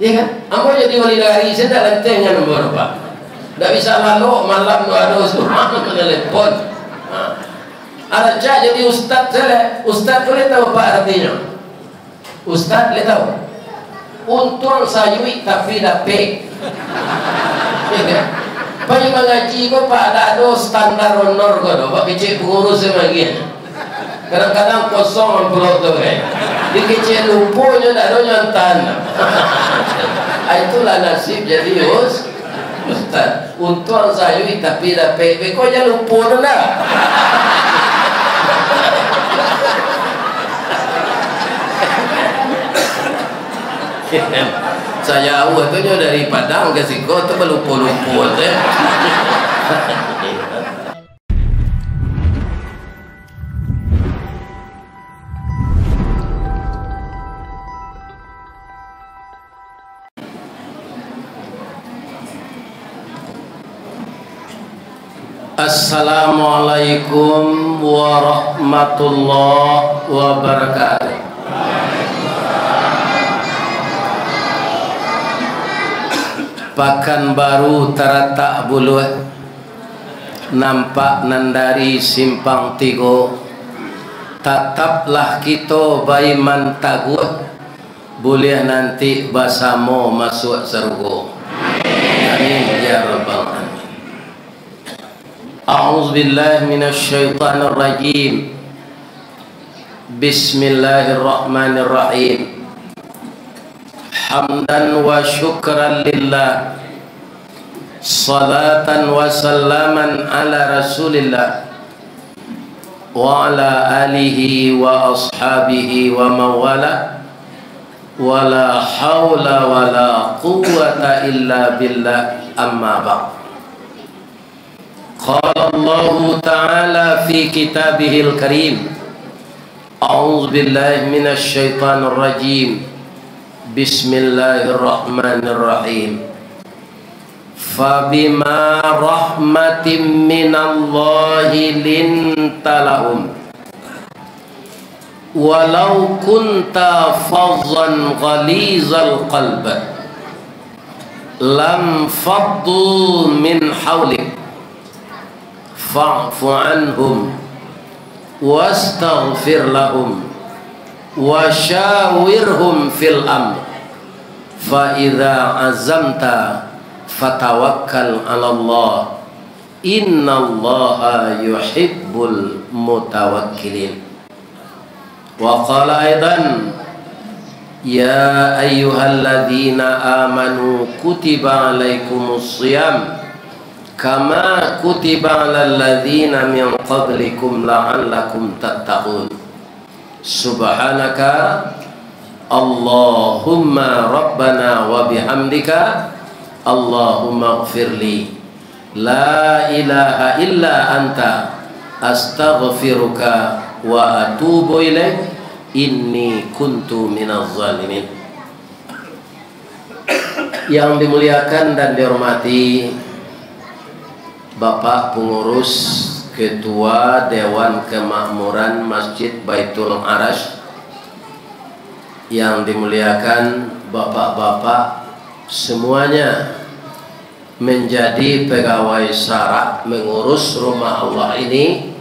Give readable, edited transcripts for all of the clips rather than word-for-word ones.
Ya kan? Ambo jadi wali dari saya tak lenteng dengan nombor Pak. Tak bisa lalu malam tu ada semua telepon. Ada cak jadi ustaz saya. Ustaz boleh tahu Pak artinya? Ustaz boleh tahu? Untung sayui tapi dah pek. Ya kan? Pak mengaji kok Pak ada standar honor kok do. Pak kecil pengurus semagian. Kadang-kadang kosong amplop tu kan. Di kecil lupunya tak ada nyontan. Itulah nasib jadi ustaz. Untung sayui tapi dah pek. Kok jangan lupa dah. Saya awal tu dari Padang ke Siko tu berlupa-lupa tu. Assalamualaikum warahmatullahi wabarakatuh. Pakan baru teratak buluh nampak nandari simpang tigo. Tataplah kita baiman taguh, boleh nanti basamo masuk surga. Amin ya rabbal alamin. A'udzu billahi minasy syaithanir rajim. Bismillahirrahmanirrahim. Hamdan wa syukran lillah, salatan wa salaman ala rasulillah wa ala alihi wa ashabihi wa mawala, wa la hawla wa la quwwata illa billah, amma ba'd. Qala Allah ta'ala fi kitabihil karim. A'udzu billahi minasy syaithanir rajim. Bismillahirrahmanirrahim. Fabima rahmatin minallahi lintalahum walau kunta fazzan ghalizal qalb lam faddu min hawlik fa'fu anhum wastaghfir lahum wa syawirhum fil amr fa idza azamta fatawakkal 'ala Allah innallaha yuhibbul mutawakkilin. Wa qala aidan ya ayyuhalladzina amanu kutiba 'alaikumus shiyam kama kutiba 'alal ladzina min qablikum la'allakum tattaqun. Subhanaka Allahumma rabbana wa bihamdika Allahumma ighfirli la ilaha illa anta astaghfiruka wa atubu ilaik inni kuntu minaz zalimin. Yang dimuliakan dan dihormati Bapak Pengurus Ketua Dewan Kemakmuran Masjid Baitul Arash, yang dimuliakan bapak-bapak semuanya menjadi pegawai syarat mengurus rumah Allah ini,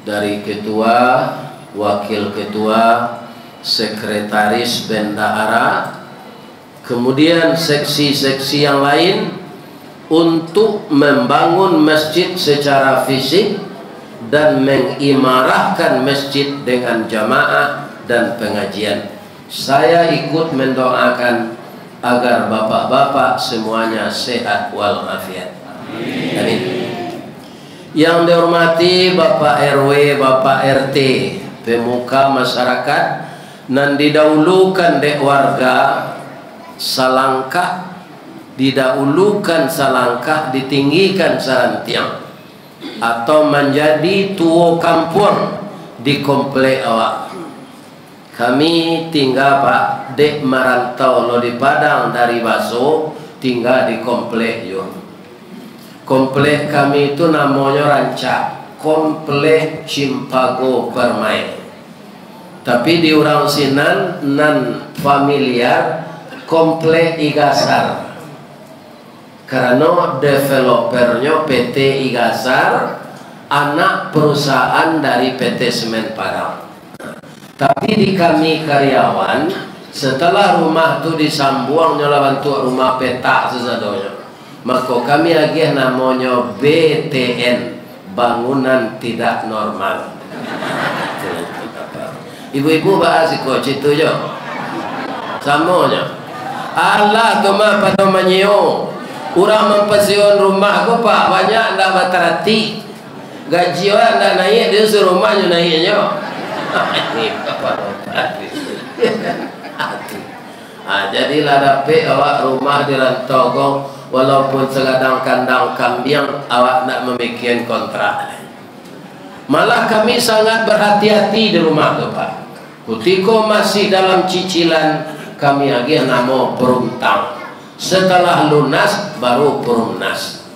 dari ketua, wakil ketua, sekretaris bendahara, kemudian seksi-seksi yang lain, untuk membangun masjid secara fisik dan mengimarahkan masjid dengan jamaah dan pengajian. Saya ikut mendoakan agar bapak-bapak semuanya sehat walafiat. Amin. Yang dihormati Bapak RW, Bapak RT, pemuka masyarakat, nan didahulukan dek warga salangkah, didahulukan salangkah, ditinggikan sarantiang, atau menjadi tuo kampung di komplek awak. Kami tinggal Pak dek merantau lo di Padang dari Baso, tinggal di komplek yo. Komplek kami itu namanya Rancak, komplek Cimpago Permai. Tapi di orang sinan nan familiar komplek Igasar. Karena developernya PT Igasar, anak perusahaan dari PT Semen Padang. Tapi di kami karyawan, setelah rumah itu disambuang nyola bentuk rumah petak sesadonya, maka kami lagi namanya BTN, bangunan tidak normal. Ibu-ibu bahas kok itu je samanya. Allah tu mah pada menyo orang mempensiun rumah ko pak banyak ndak batarati gaji orang ndak naik dia suruh rumahnya naiknya. Ini apa jadilah dapat awak rumah di Rantogong walaupun segadang kandang kambing awak nak memikirkan kontrak. Malah kami sangat berhati-hati di rumah tu pak. Ketika masih dalam cicilan kami lagi nama perumtang. Setelah lunas baru perumnas.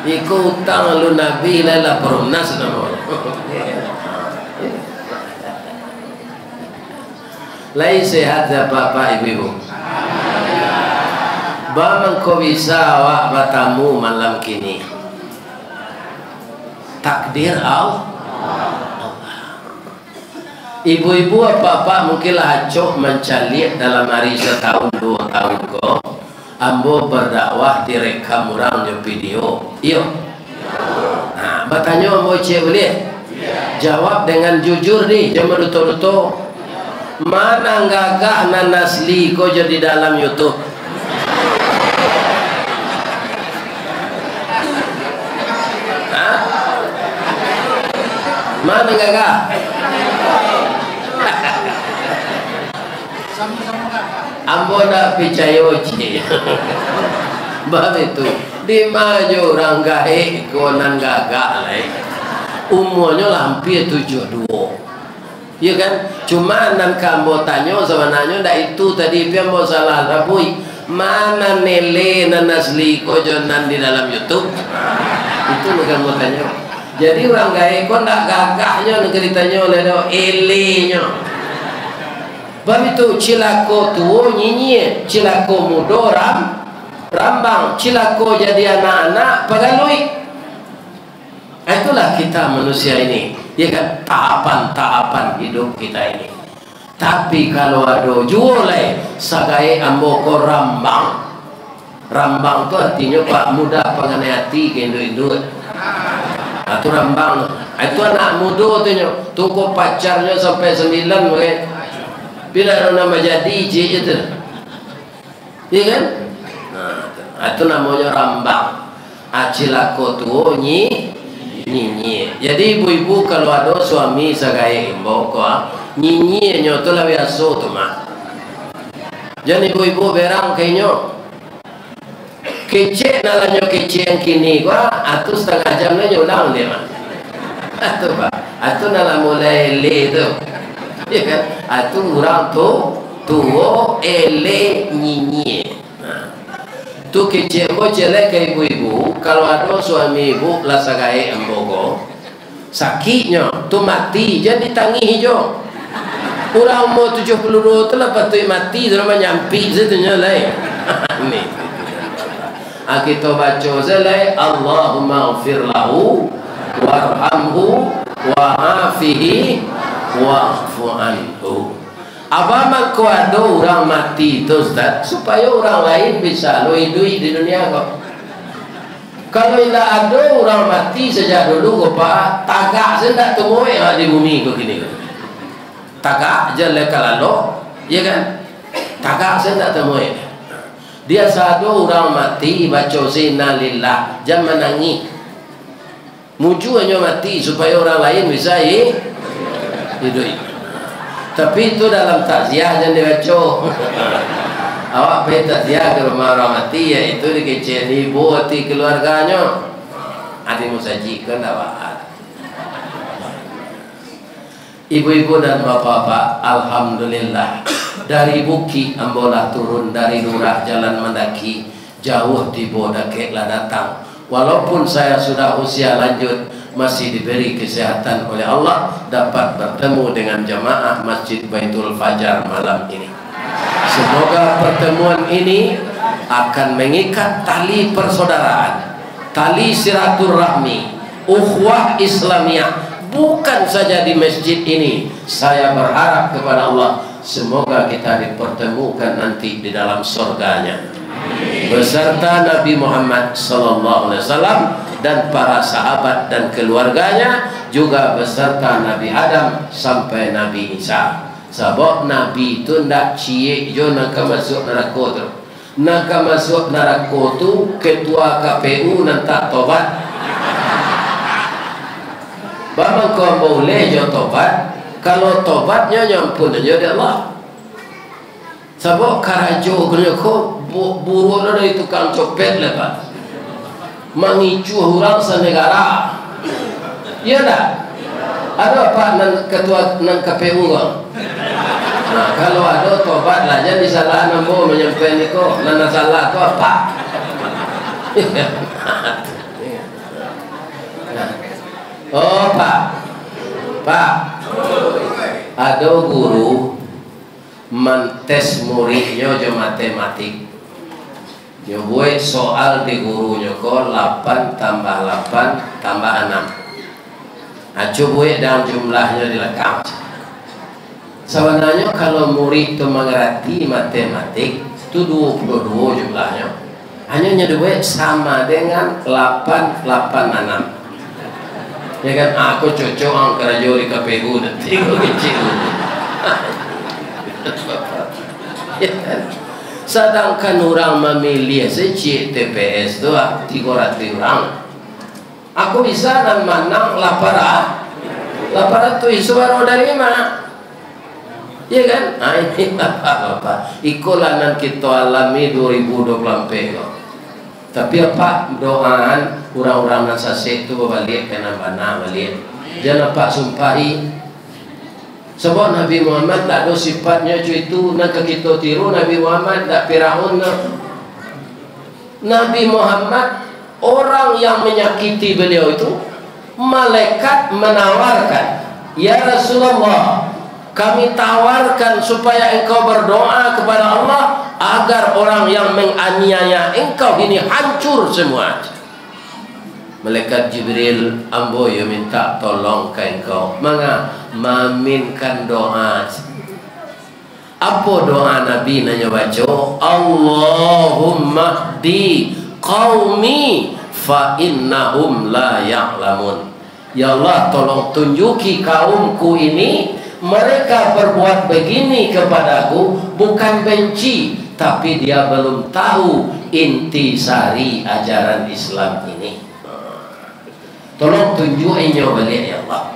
Iku utang lu Nabi lala perumnas namanya. Lain sehat ya bapak ibu. Bagaimana kau bisa awak bertamu malam kini? Takdir Allah. Ibu-ibu apa-apa mungkinlah acok mencalik dalam hari setahun 2 tahun kok. Ambo berdakwah direkam orang di video. Iyo. Nah, bertanya ambo cik boleh? Jawab dengan jujur nih, jangan luto-luto. Mana gagah nan asli kau jadi dalam YouTube? Hah? Mana gagah? Ambo nak percaya je. Bab itu di maju orang gaik konan gagak lah. Umurnya hampir 72. Ya kan? Cuma nan kambo tanya sebenarnya ndak itu tadi pian mau salah rabui. Mana nele nan asli ko jonan di dalam YouTube? Itu bukan mau tanya. Jadi orang gaik kok ndak gagahnya negeri tanya oleh elenya. Bab itu cilako tua nyinyi, cilako muda rambang, cilako jadi anak-anak pagalui. Itulah kita manusia ini, ya kan? Tahapan-tahapan hidup kita ini. Tapi kalau ada jualai sagai amboko rambang. Rambang itu artinya pak muda pengenai hati ke induk-induk. Itu rambang. Itu anak muda tu tunggu pacarnya sampai 9 mungkin. Bila nama jadi je itu, iya kan? Nah, itu namanya rambang. Acilako tu nyi. Jadi ibu-ibu kalau ada suami segai imbau kau, nyi nyoto lah biasa tu mah. Jadi ibu-ibu berang kayaknya kecek nalanya kecek yang kini kau, atau setengah jam nanya ulang dia mah. Atau pak, atau nala mulai le tu. Ya kan? Itu orang tua ele nyinyi. Nah, tu kecil ko celek ke ibu-ibu. Kalau ada suami ibu lah sagai embogo sakitnya, tu mati jadi tangi hijau. Orang umur 72 tu lah patut mati, terus nyampi setunya lai. Ni. Kita baca selai Allahumma ighfir lahu warhamhu wa'afihi wa'fu anhu. Apa kau ada orang mati tu Ustaz supaya orang lain bisa lo hidup di dunia kau. Kalau tidak ada orang mati sejak dulu kau pak tagak sendak temui di bumi kau kini. Tagak je lekal lo, ya kan? Tagak sendak temui. Dia sado orang mati baca innalillah jangan menangis. Mujuannya mati supaya orang lain bisa hidup. Tapi itu dalam takziah jangan dibaca. Awak pergi takziah ke rumah orang mati, ya itu dikecil ibu hati keluarganya. Ada musajikan awak. Ibu-ibu dan bapak-bapak, alhamdulillah dari Buki ambolah turun dari lurah jalan mendaki jauh di Bodakek lah datang. Walaupun saya sudah usia lanjut, masih diberi kesehatan oleh Allah dapat bertemu dengan jamaah Masjid Baitul Fajar malam ini. Semoga pertemuan ini akan mengikat tali persaudaraan, tali silaturahmi, ukhuwah Islamiyah. Bukan saja di masjid ini. Saya berharap kepada Allah, semoga kita dipertemukan nanti di dalam surganya beserta Nabi Muhammad SAW dan para sahabat dan keluarganya, juga beserta Nabi Adam sampai Nabi Isa. Sebab Nabi itu tidak cie jo nak masuk neraka tu. Nak masuk neraka tu ketua KPU nak tak tobat. Bapa kau boleh jo tobat. Kalau tobatnya nyampun aja dari Allah. Sebab karajo kau buru ada itu tukang copet lepas. Mengicu orang senegara. Ya tak? Ada apa nan ketua nan KPU kau? Nah, kalau ada tobat lah, jadi salah nambo menyampai ni kok, nana salah tu apa? Oh Pak, ada guru mentes muridnya je matematik, dia buat soal di gurunya kok 8 tambah 8 tambah 6. Acu buat dalam jumlahnya dilekam. Sebenarnya kalau murid itu mengerti matematik itu 22 jumlahnya. Hanya duit sama dengan 886. Ya kan, aku cocok angkara jori KPU nanti aku kecil. Ya kan? Sedangkan orang memilih secik TPS tu 300 orang. Aku bisa dan menang 800 itu baru dari mana? Ya kan? Nah, ini apa-apa. Ikulah yang kita alami 2024. Tapi apa doaan orang-orang nasasik itu balik kena bana balik. Jangan apa sumpahi. Sebab Nabi Muhammad tak ada sifatnya itu nak kita tiru. Nabi Muhammad tak Firaun. Nabi Muhammad orang yang menyakiti beliau itu malaikat menawarkan, ya Rasulullah, kami tawarkan supaya engkau berdoa kepada Allah agar orang yang menganiaya engkau ini hancur semua. Malaikat Jibril amboyo minta tolong ke engkau. Maka meminkan doa. Apa doa Nabi nanya baca? Allahumma di qaumi fa innahum la ya'lamun. Ya Allah, tolong tunjuki kaumku ini, mereka berbuat begini kepadaku bukan benci, tapi dia belum tahu intisari ajaran Islam ini. Tolong tunjukinya balik ya Allah.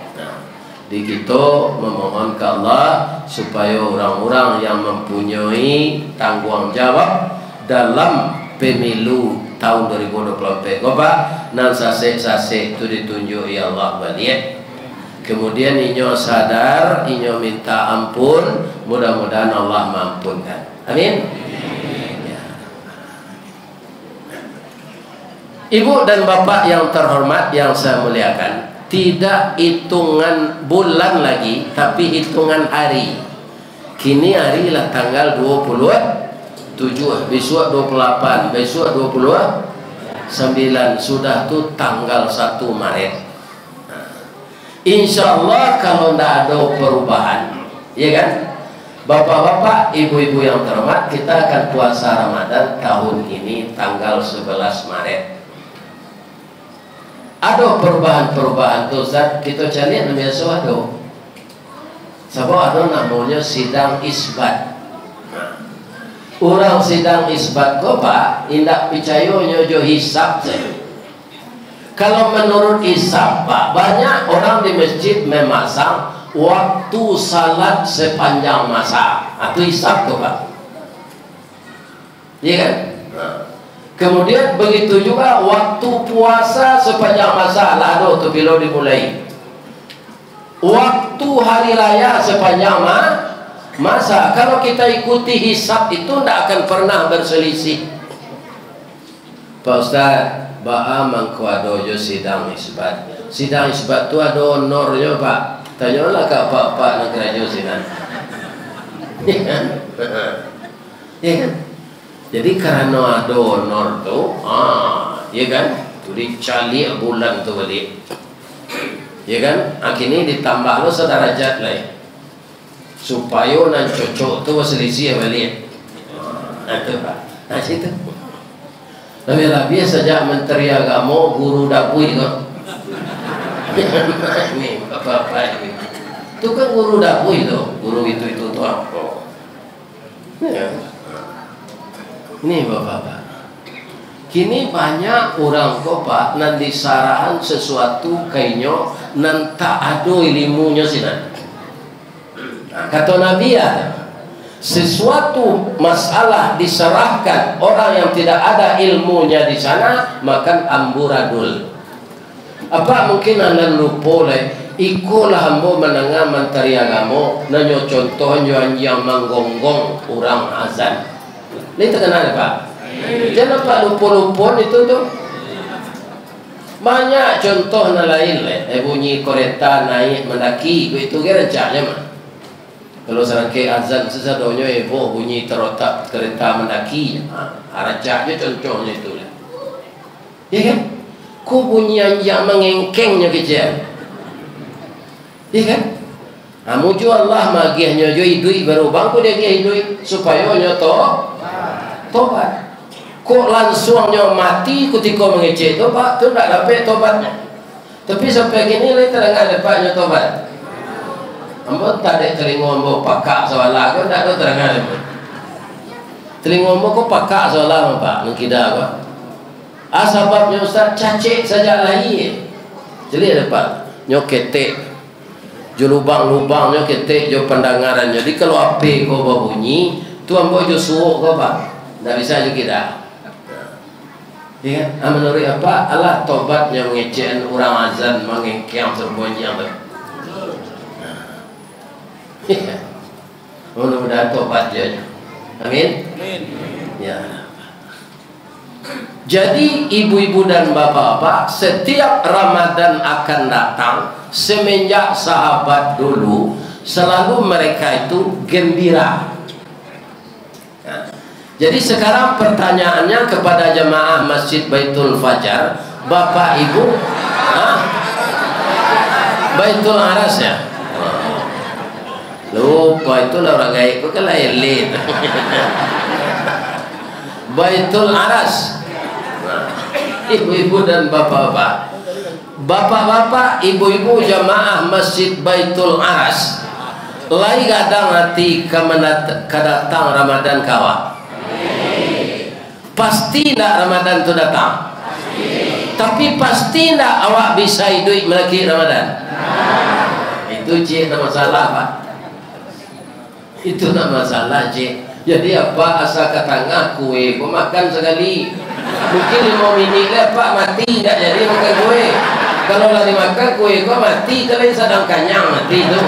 Di kita memohon ke Allah supaya orang-orang yang mempunyai tanggungjawab dalam pemilu tahun 2024 Pak, nan sasek-sasek itu ditunjuk ya Allah balik. Kemudian inyo sadar, inyo minta ampun, mudah-mudahan Allah mampunkan. Amin. Ya. Ibu dan bapak yang terhormat yang saya muliakan, tidak hitungan bulan lagi, tapi hitungan hari. Kini hari lah tanggal 27, besok 28, besok 29, sudah tu tanggal 1 Maret. Insya Allah kalau tidak ada perubahan, ya kan, bapak-bapak, ibu-ibu yang terhormat, kita akan puasa Ramadan tahun ini tanggal 11 Maret. Ada perubahan-perubahan tu Ustaz, kita cari yang biasa ada. Sebab ada namanya sidang isbat. Orang sidang isbat kau Pak, indak percaya nyojo hisab saya. Kalau menurut hisab Pak, banyak orang di masjid memasang waktu salat sepanjang masa. Itu hisab tu Pak. Iya kan? Kemudian begitu juga waktu puasa sepanjang masa. Lalu tu bila dimulai. Waktu hari raya sepanjang masa. Kalau kita ikuti hisab itu tidak akan pernah berselisih. Pak Ustaz, ba'a mangkuado jo sidang isbat. Sidang isbat tu ada honornya Pak. Tanyalah ke pak-pak negara jo sinan. Ya kan? Jadi karena ada honor tu, ya kan? Tu dicali bulan tu balik. Ya kan? Akhirnya ditambah lo sederajat lain. Supaya nan cocok tu selisih balik. Itu Pak. Nah situ. Lebih saja Menteri Agama guru dapui kok. Ini apa-apa ini. Itu kan guru dapui tu, guru itu tu apa? Ya. Ini bapak-bapak. Kini banyak orang kok Pak nan disarahan sesuatu kayaknya nan tak ada ilmunya sih nan. Kata Nabi ada sesuatu masalah diserahkan orang yang tidak ada ilmunya di sana makan amburadul. Apa mungkin anda lupa le? Ikulah hambo menengah Menteri Agama nanyo contohnya yang menggonggong orang azan. Ini terkenal Pak. Jangan Pak lupa-lupa itu tuh. Banyak contoh lain le. Bunyi kereta naik mendaki itu kira rencanya mah. Kalau serangkai azan sesadonyo bunyi terotak kereta mendaki, aracaknya contohnya itu. Ya kan? Ku bunyi yang mengengkengnya kecil. Ya kan? Muju Allah magihnya jo idui baru bangku dia idui supaya nyoto tobat. Kok langsungnya mati ketika mengecek tobat tu tak dapat tobatnya. Tapi sampai kini le terang dapatnya tobat. Ambo tak ada telinga ambo pakak soalan kau tak ada terangan ambo. Telinga ambo kau pakak soalan Pak, mengkida apa? Sebabnya Ustaz cacik saja lagi. Jadi ada Pak, nyoketek, jo lubang-lubang nyoketek, jo pendengarannya. Jadi kalau api kau berbunyi, tu ambo jo suuk kau Pak, tak bisa juga dah. Ya, menurut apa? Allah tobatnya mengecekan orang azan mengengkang serbonyi yang ya. Mudah-mudahan tobat dia. Amin. Amin. Ya. Jadi ibu-ibu dan bapak-bapak, setiap Ramadan akan datang semenjak sahabat dulu selalu mereka itu gembira. Ya. Jadi sekarang pertanyaannya kepada jemaah Masjid Baitul Fajar, Bapak Ibu, Baitul Aras ya? Lupa itu lah orang gaib itu kan lain. Baitul Aras. Ibu-ibu dan bapak-bapak, bapak-bapak, ibu-ibu jamaah Masjid Baitul Aras, lai kadang hati kedatang Ramadan kawa. Pasti tidak Ramadan itu datang. Tapi pasti tidak awak bisa hidup melaki Ramadan. Itu cik tak masalah Pak. Itu nak masalah cik. Jadi apa asal kata kue kau makan sekali. Mungkin 5 minit lah Pak mati tak jadi makan kue. Kalau lari makan kue kau mati, kalian sedang kenyang mati tu.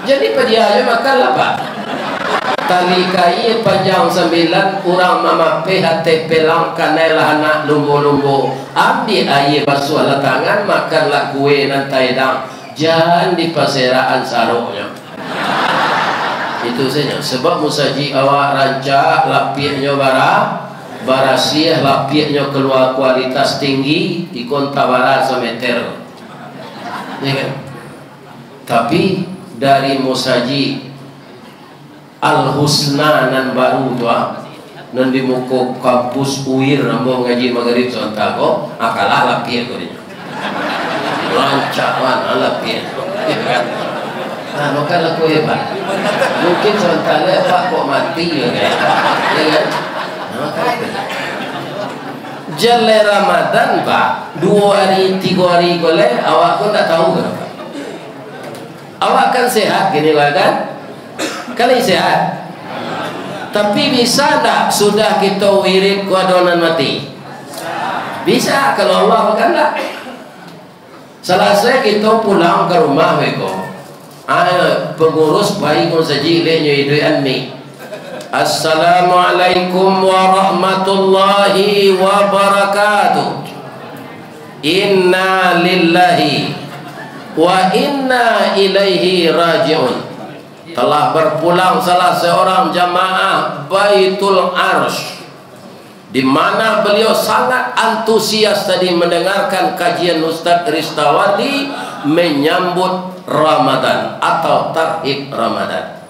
Jadi pedianya makanlah Pak. Tali kai panjang 9 orang mama PHT pelang kanela anak lumbu-lumbu. Ambil air basuh ala tangan makanlah kue nanti dang. Jangan di perseraan saruknya. Itu saja. Sebab musaji awak rancak lapiknya barasiah lapiknya keluar kualitas tinggi ikon tabara semeter. Ya kan? Tapi dari musaji Al-Husna nan baru tu nan di muka kampus UIR nambo ngaji maghrib sontago akalah lapik ko dinyo. Lancawan lapik. Makan lah kue Pak. Mungkin sementara Pak kok mati ya kan? Jale Ramadan Pak 2 hari 3 hari boleh awak pun tak tahu kan Pak. Awak kan sehat gini lah kan? Kali sehat. Tapi bisa tak sudah kita wirid kuadonan mati? Bisa kalau Allah kan tak. Selesai kita pulang ke rumah mereka. Pengurus bayi pun saji lehnya idui anmi. Assalamualaikum warahmatullahi wabarakatuh. Inna lillahi wa inna ilaihi raji'un. telah berpulang salah seorang jamaah Baitul Arsh, di mana beliau sangat antusias tadi mendengarkan kajian Ustaz Ristawardi menyambut Ramadan atau tarhib Ramadan.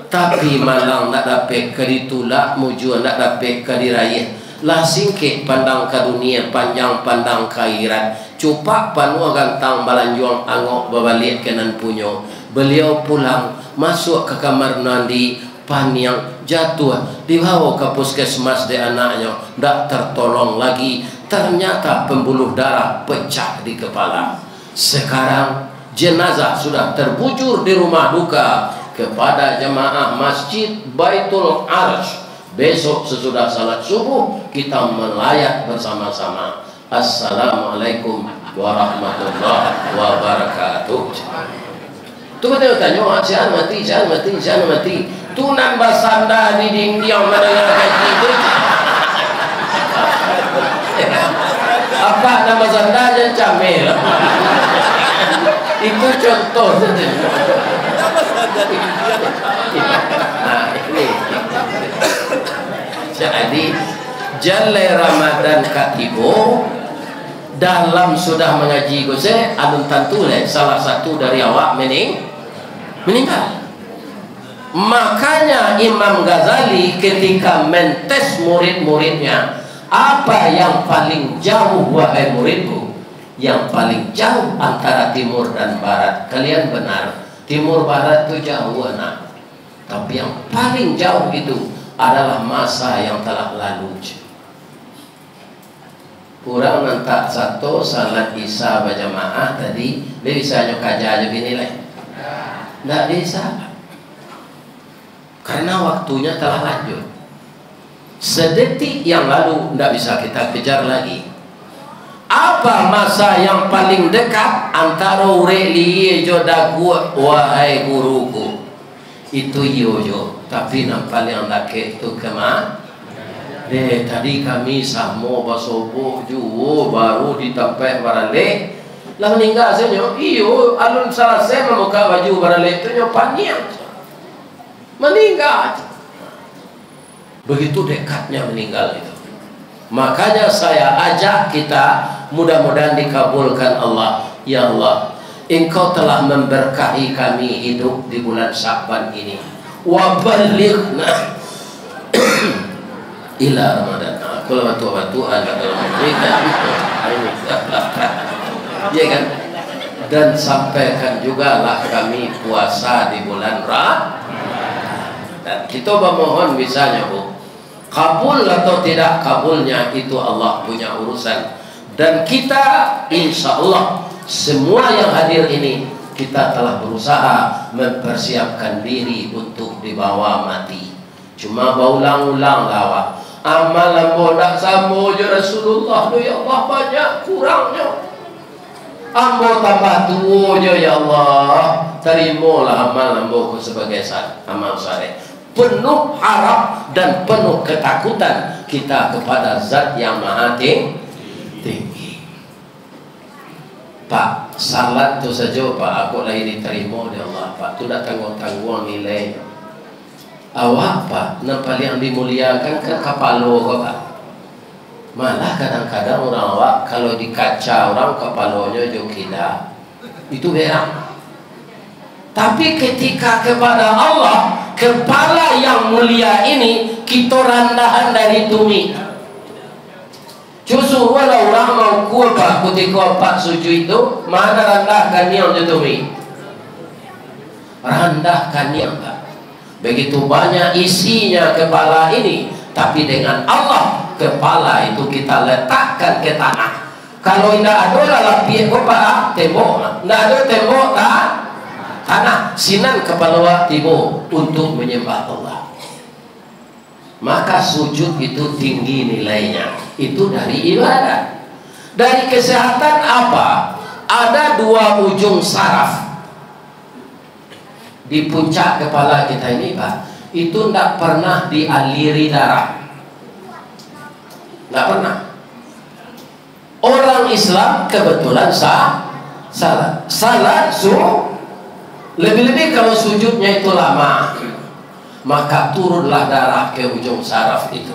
Tapi malang nak dapat keritulak mujur nak dapat kediraya lah singkit pandang ke dunia, panjang pandang ke akhirat. Cupak panua gantang balanjuang angok berbalik kenan punyo. Beliau pulang masuk ke kamar mandi, paniang jatuh, dibawa ke puskesmas di anaknya, tak tertolong lagi. Ternyata pembuluh darah pecah di kepala. Sekarang jenazah sudah terbujur di rumah duka kepada jemaah Masjid Baitul Arsh. Besok sesudah salat subuh kita melayat bersama-sama. Assalamualaikum warahmatullahi wabarakatuh. Tu kita tanya, jangan mati, jangan mati, jangan mati. Tu nambah sanda di dinding mendengar kaji itu. Apa nama sanda aja camel. Itu contoh saja. Nah, ini. Jadi Jalai Ramadan katibo dalam sudah mengaji gose alun tentu salah satu dari awak meninggal. Makanya Imam Ghazali ketika mentes murid-muridnya, apa yang paling jauh wahai muridku? Yang paling jauh antara timur dan barat. Kalian benar, timur barat itu jauh anak. Tapi yang paling jauh itu adalah masa yang telah lalu. Kurang nantak satu salat isya berjamaah tadi, dia bisa nyokaja aja gini lah. Tidak bisa. Karena waktunya telah lanjut. Sedetik yang lalu tidak bisa kita kejar lagi. Apa masa yang paling dekat antara ureli jodagu wahai guruku? Itu yoyo. Tapi nampak yang laki itu kemana? Tadi kami samo basobo juo baru ditampai barale. Lah meninggal saja. Iyo alun salah saya memuka baju barale itu nyopanya. Meninggal. Begitu dekatnya meninggal itu. Makanya saya ajak kita, mudah-mudahan dikabulkan Allah. Ya Allah, Engkau telah memberkahi kami hidup di bulan Sya'ban ini. Wa balighna ila Ramadan. Kalau batu-batu ada dalam mereka. Ya kan? Dan sampaikan juga lah kami puasa di bulan Ramadan. Dan kita memohon misalnya Bu, kabul atau tidak kabulnya itu Allah punya urusan. Dan kita insya Allah semua yang hadir ini kita telah berusaha mempersiapkan diri untuk dibawa mati. Cuma berulang-ulang lawa amalan bodak sama je Rasulullah tu ya Allah banyak kurangnya. Ambo tambah tua je ya Allah. Terimalah amal ambo sebagai amal saleh. Penuh harap dan penuh ketakutan kita kepada Zat yang Maha Tinggi. Pak, salat tu saja Pak, aku lagi diterima oleh Allah Pak. Tu dah tanggung-tanggung nilai. Awak Pak, nampak yang dimuliakan kan kapalo ke Pak. Malah kadang-kadang orang awak kalau dikaca orang kapalonya jokida, itu berak. Tapi ketika kepada Allah, kepala yang mulia ini kita rendahan dari tumi. Justru walau orang mau kuat ketika Pak sujud itu, mana rendahkan yang tumi? Rendahkan yang Pak. Begitu banyak isinya kepala ini, tapi dengan Allah kepala itu kita letakkan ke tanah. Kalau tidak ada lapian Pak tembok, tidak ada tembok tak tanah sinan kepala tibo untuk menyembah Allah. Maka sujud itu tinggi nilainya. Itu dari ibadah. Dari kesehatan apa? Ada dua ujung saraf di puncak kepala kita ini Pak. Itu tidak pernah dialiri darah. Tidak pernah. Orang Islam kebetulan salat Lebih-lebih kalau sujudnya itu lama, maka turunlah darah ke ujung saraf itu.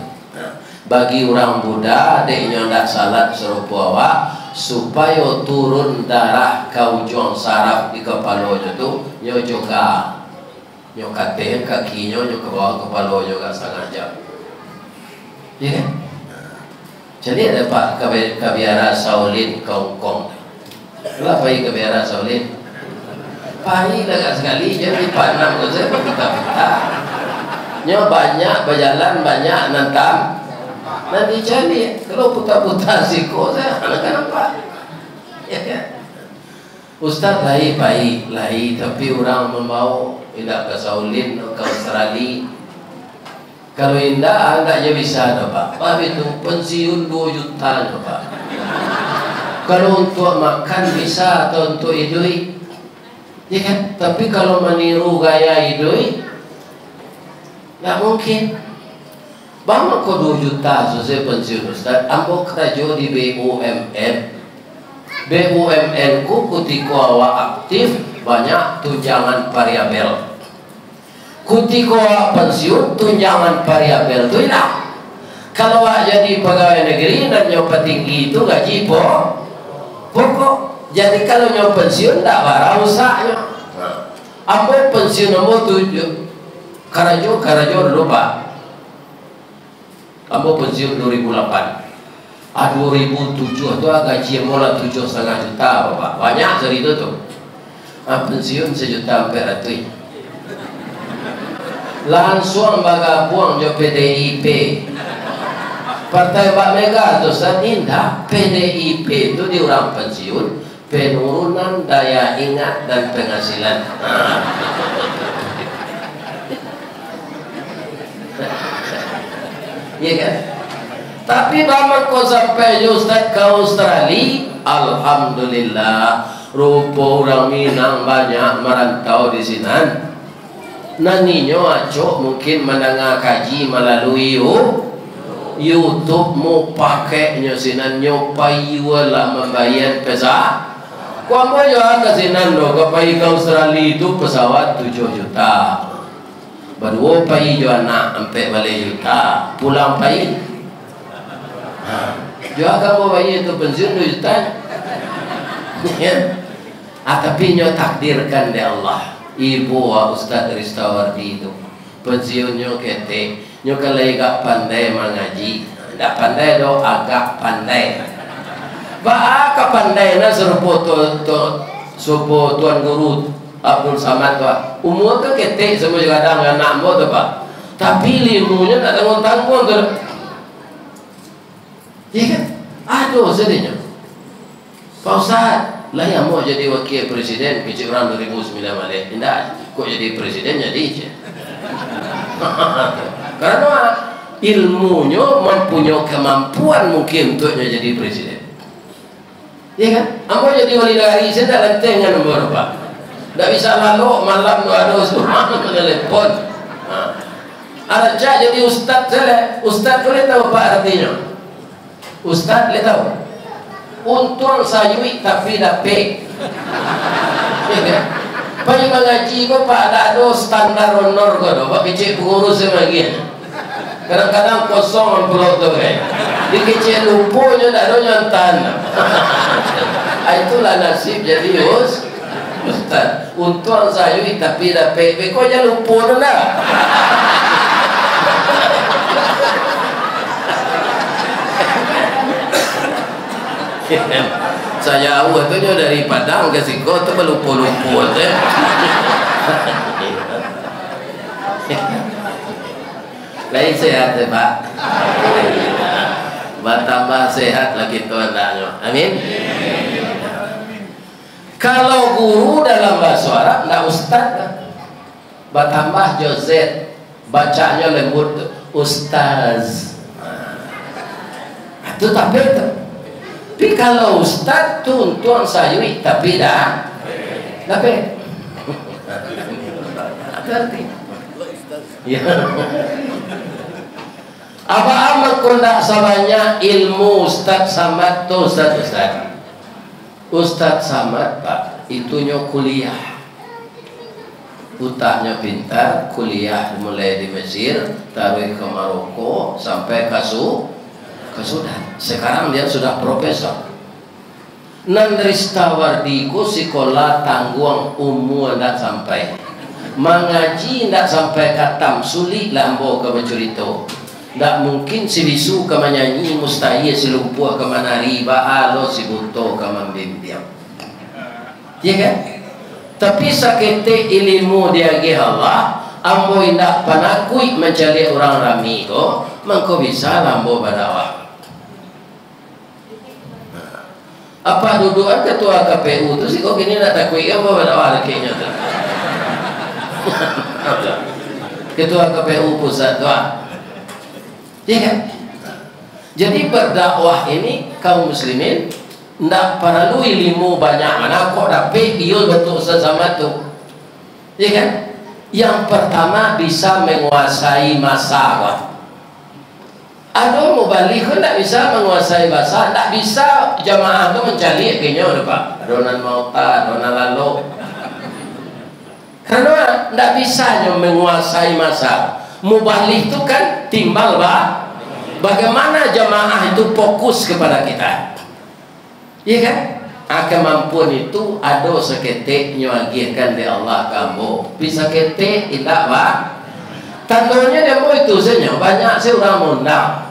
Bagi orang Buddha, deknya ndak salat serupa awak, supaya turun darah ke ujung saraf di kepala itu, nyo juga, nyo kate kakinya nyo ke bawah kepala juga sengaja. Ya kan? Jadi ada Pak Kabiara Shaolin Kongkong. Kenapa ini Kabiara Shaolin? Pahit agak sekali, jadi panam ke saya kita. Nyo banyak berjalan, banyak nantam. Nanti cari, kalau putar-putar siko saya anak-anak Pak. Ya kan? Ustaz baik, tapi orang mau tidak ke Shaolin, ke Australia. Kalau indah, agaknya bisa ada Pak. Pak itu pensiun 2 juta Pak. Kalau untuk makan bisa atau untuk hidup, ya kan? Tapi kalau meniru gaya hidup, tak mungkin. Bang ko 2 juta selesai pensiun Ustaz. Ambo kerja di BUMN. BUMN ku ketika awak aktif banyak tunjangan variabel. Ketika awak pensiun tunjangan variabel tu hilang. Kalau awak jadi pegawai negeri dan nyoba tinggi itu gaji pokok. Jadi kalau nyoba pensiun tak barang usahanya. Ambo pensiun ambo 7 karajo dulu Pak. Ambo pensiun 2008. 2007 tu gaji mula 7,5 juta Bapak. Banyak cerita tu. Pensiun 1 juta hampir ratus. Langsung bagabung jo PDIP. Partai Pak Mega tu indah. PDIP itu di orang pensiun penurunan daya ingat dan penghasilan. Ya kan? Tapi bapak kau sampai Ustaz ke Australia, alhamdulillah, rupa orang Minang banyak merantau di sini. Naninya acok mungkin mendengar kaji melalui YouTube mau pakai nyosinan nyopai wala membayar pesawat. Kau mau jual ke sini lo, kepai ke Australia itu pesawat 7 juta. Baru pai jual nak sampai balik juta, pulang pai. Jual kamu bayi itu pensiun 2 juta. Ya. Tapi nyo takdirkan dari Allah. Ibu Ustaz Ristawardi itu pensiunnya kete. Nyo kalau agak pandai mengaji, tidak pandai do agak pandai. Ba agak pandai na serupa tuan guru Abdul Samad Pak. Umur ke ketik semua juga ada anak mo tu Pak. Tapi ilmunya tak tanggung-tanggung tu. Ya kan? Aduh sedihnya. Pak Ustaz, lah yang mau jadi wakil presiden kecil orang 2009 balik. Tidak, kok jadi presiden jadi je. Karena ilmunya mempunyai kemampuan mungkin untuk jadi presiden. Ya kan? Ambo jadi wali negara saya tak lenteng dengan nombor Pak. Tak bisa lalu malam tu ada semua ke telepon. Ada cak jadi ustaz saya. Ustaz boleh tahu apa artinya? Ustaz boleh tahu. Untung sayui tapi dapat. Pai mengaji ko Pak ada standar honor ko do. Pak kecil pengurus sebagian. Kadang-kadang kosong amplop tu kan. Di kecil lupunya tak ada nyontan. Itulah nasib jadi Ustaz, untung sayui tapi dapat. Kau jangan lupa dah. Saya awal tu dari Padang ke Siko tu lupa-lupa tu. Lain sehat Pak. Bertambah sehat lagi tuan dah. Amin. Kalau guru dalam bahasa Arab, tidak ustaz kan? Bertambah Joseph, bacanya lembut ustaz. Itu tapi itu. Tapi kalau ustaz tu tuan sayui tapi dah. Tapi. Berarti. Ya. Apa amat kondak samanya ilmu Ustaz Samad tu Ustaz. Ustaz Samad Pak, itunya kuliah. utaknya pintar, kuliah mulai di Mesir, taruh ke Maroko sampai ke Sudan. Sekarang dia sudah profesor. Nandristawardiku sekolah tangguang umur tidak sampai, mengaji tidak sampai katam, sulit lambo ke bercerita. Tak mungkin si bisu ke menyanyi, mustahil si lumpuh ke menari, bahalo si buto ke membimbiang. Ya kan? Tapi sakete ilmu dia ke Allah, ambo indak panakui mencari orang rami ko, mengko bisa lambo badawah. Apa dudukan ketua KPU tu sih kok gini nak takui apa badawah kayaknya tu. Ketua KPU pusat tu. Ya kan? Jadi berdakwah ini kaum muslimin tidak perlu ilmu banyak mana kok dapat dia betul sesama tu. Ya kan? Yang pertama bisa menguasai masalah. Ada mubalik pun tak bisa menguasai bahasa, tak bisa jamaah tu mencari kayaknya Pak. Adonan mauta, adonan lalu. Karena tak bisa menguasai masalah. Mubalik itu kan timbal bah, bagaimana jamaah itu fokus kepada kita, iya kan? Kemampuan itu ada seketik nyuagihkan di Allah kamu bisa ketik tidak bah. Tandanya dia mau itu saja banyak saya orang mundang.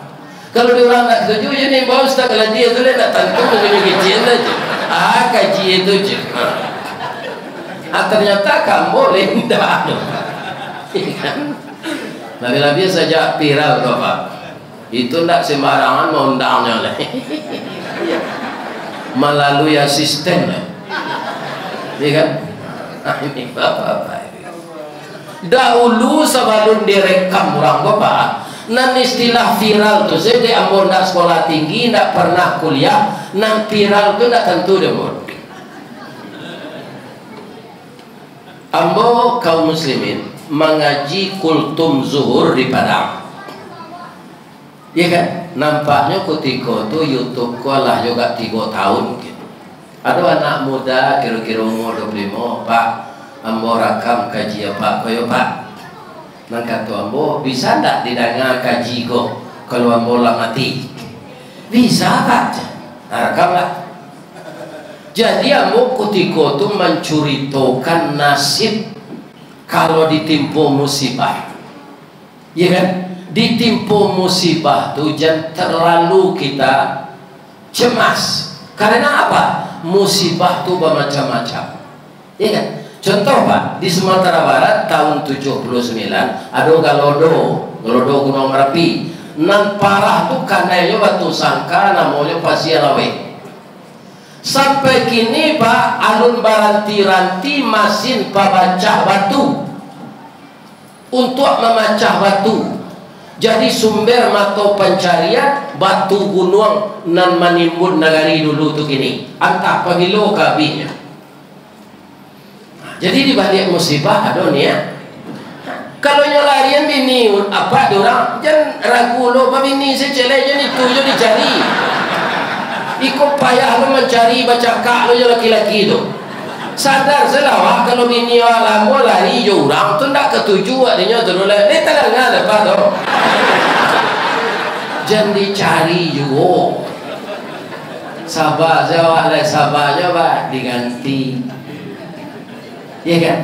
Kalau dia orang tak setuju jadi bawa ustaz kalau dia tu dia tak tentu mengenai kajian saja. Kaji itu je. Ternyata kamu boleh tidak, iya kan? Nabi-nabi saja viral kok Pak. Itu tidak sembarangan mengundangnya lah. Melalui asisten lah. Iya kan? Ini Bapak-Bapak. Dahulu sebelum direkam orang Bapak, nan istilah viral tu saya di ambo ndak sekolah tinggi, ndak pernah kuliah, nan viral tu ndak tentu dia mau. Ambo kaum muslimin mengaji kultum zuhur di Padang, ya kan? Nampaknya ketika itu YouTube ku lah juga 3 tahun gitu. Ada anak muda kira-kira umur 25, Pak, ambo rakam kaji apa koyo Pak. Nang kata ambo bisa tak didengar kaji ko kalau ambo lah mati? Bisa Pak, rekamlah. Jadi ambo ketika itu menceritakan nasib kalau ditimpa musibah, ya kan? Ditimpa musibah tu jangan terlalu kita cemas. Karena apa? Musibah tu bermacam-macam, ya kan? Contoh Pak, di Sumatera Barat tahun 79 ada Galodo Gunung Merapi. Nan parah tu karena batu sangka namanya Pasialawe. Sampai kini Pak alun baranti-ranti mesin pemecah batu untuk memecah batu. Jadi sumber mata pencarian batu gunung nan menimbun negari dulu tu kini antah pagilo kabihnya. Jadi di balik musibah ada ni ya. Kalau nyolarian bini apa dorang jangan ragu lo bini secelai jadi itu jadi cari. Ikut payah lu mencari baca kak lu je laki-laki tu. Sadar selawah kalau bini alam lari jurang tu ndak ketuju adanya tu lah. Ni terangkan apa tu? Jangan dicari juga. Sabar jawab lah sabarnya Pak diganti. Iya kan?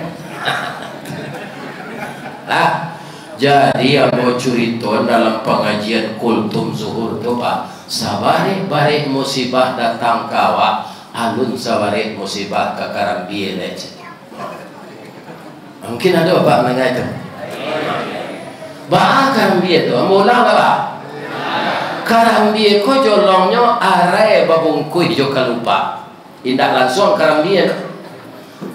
Lah. Jadi ambo cerita dalam pengajian kultum zuhur tu Pak. Sabarik barik musibah datang kawa alun sabarik musibah kakaran biye lece. Mungkin ada Bapak mendengar itu. Bahkan biye tu mulang Bapak. Karam biye ko jolongnya are babungkui jo kalupa. Indak langsung karam biye.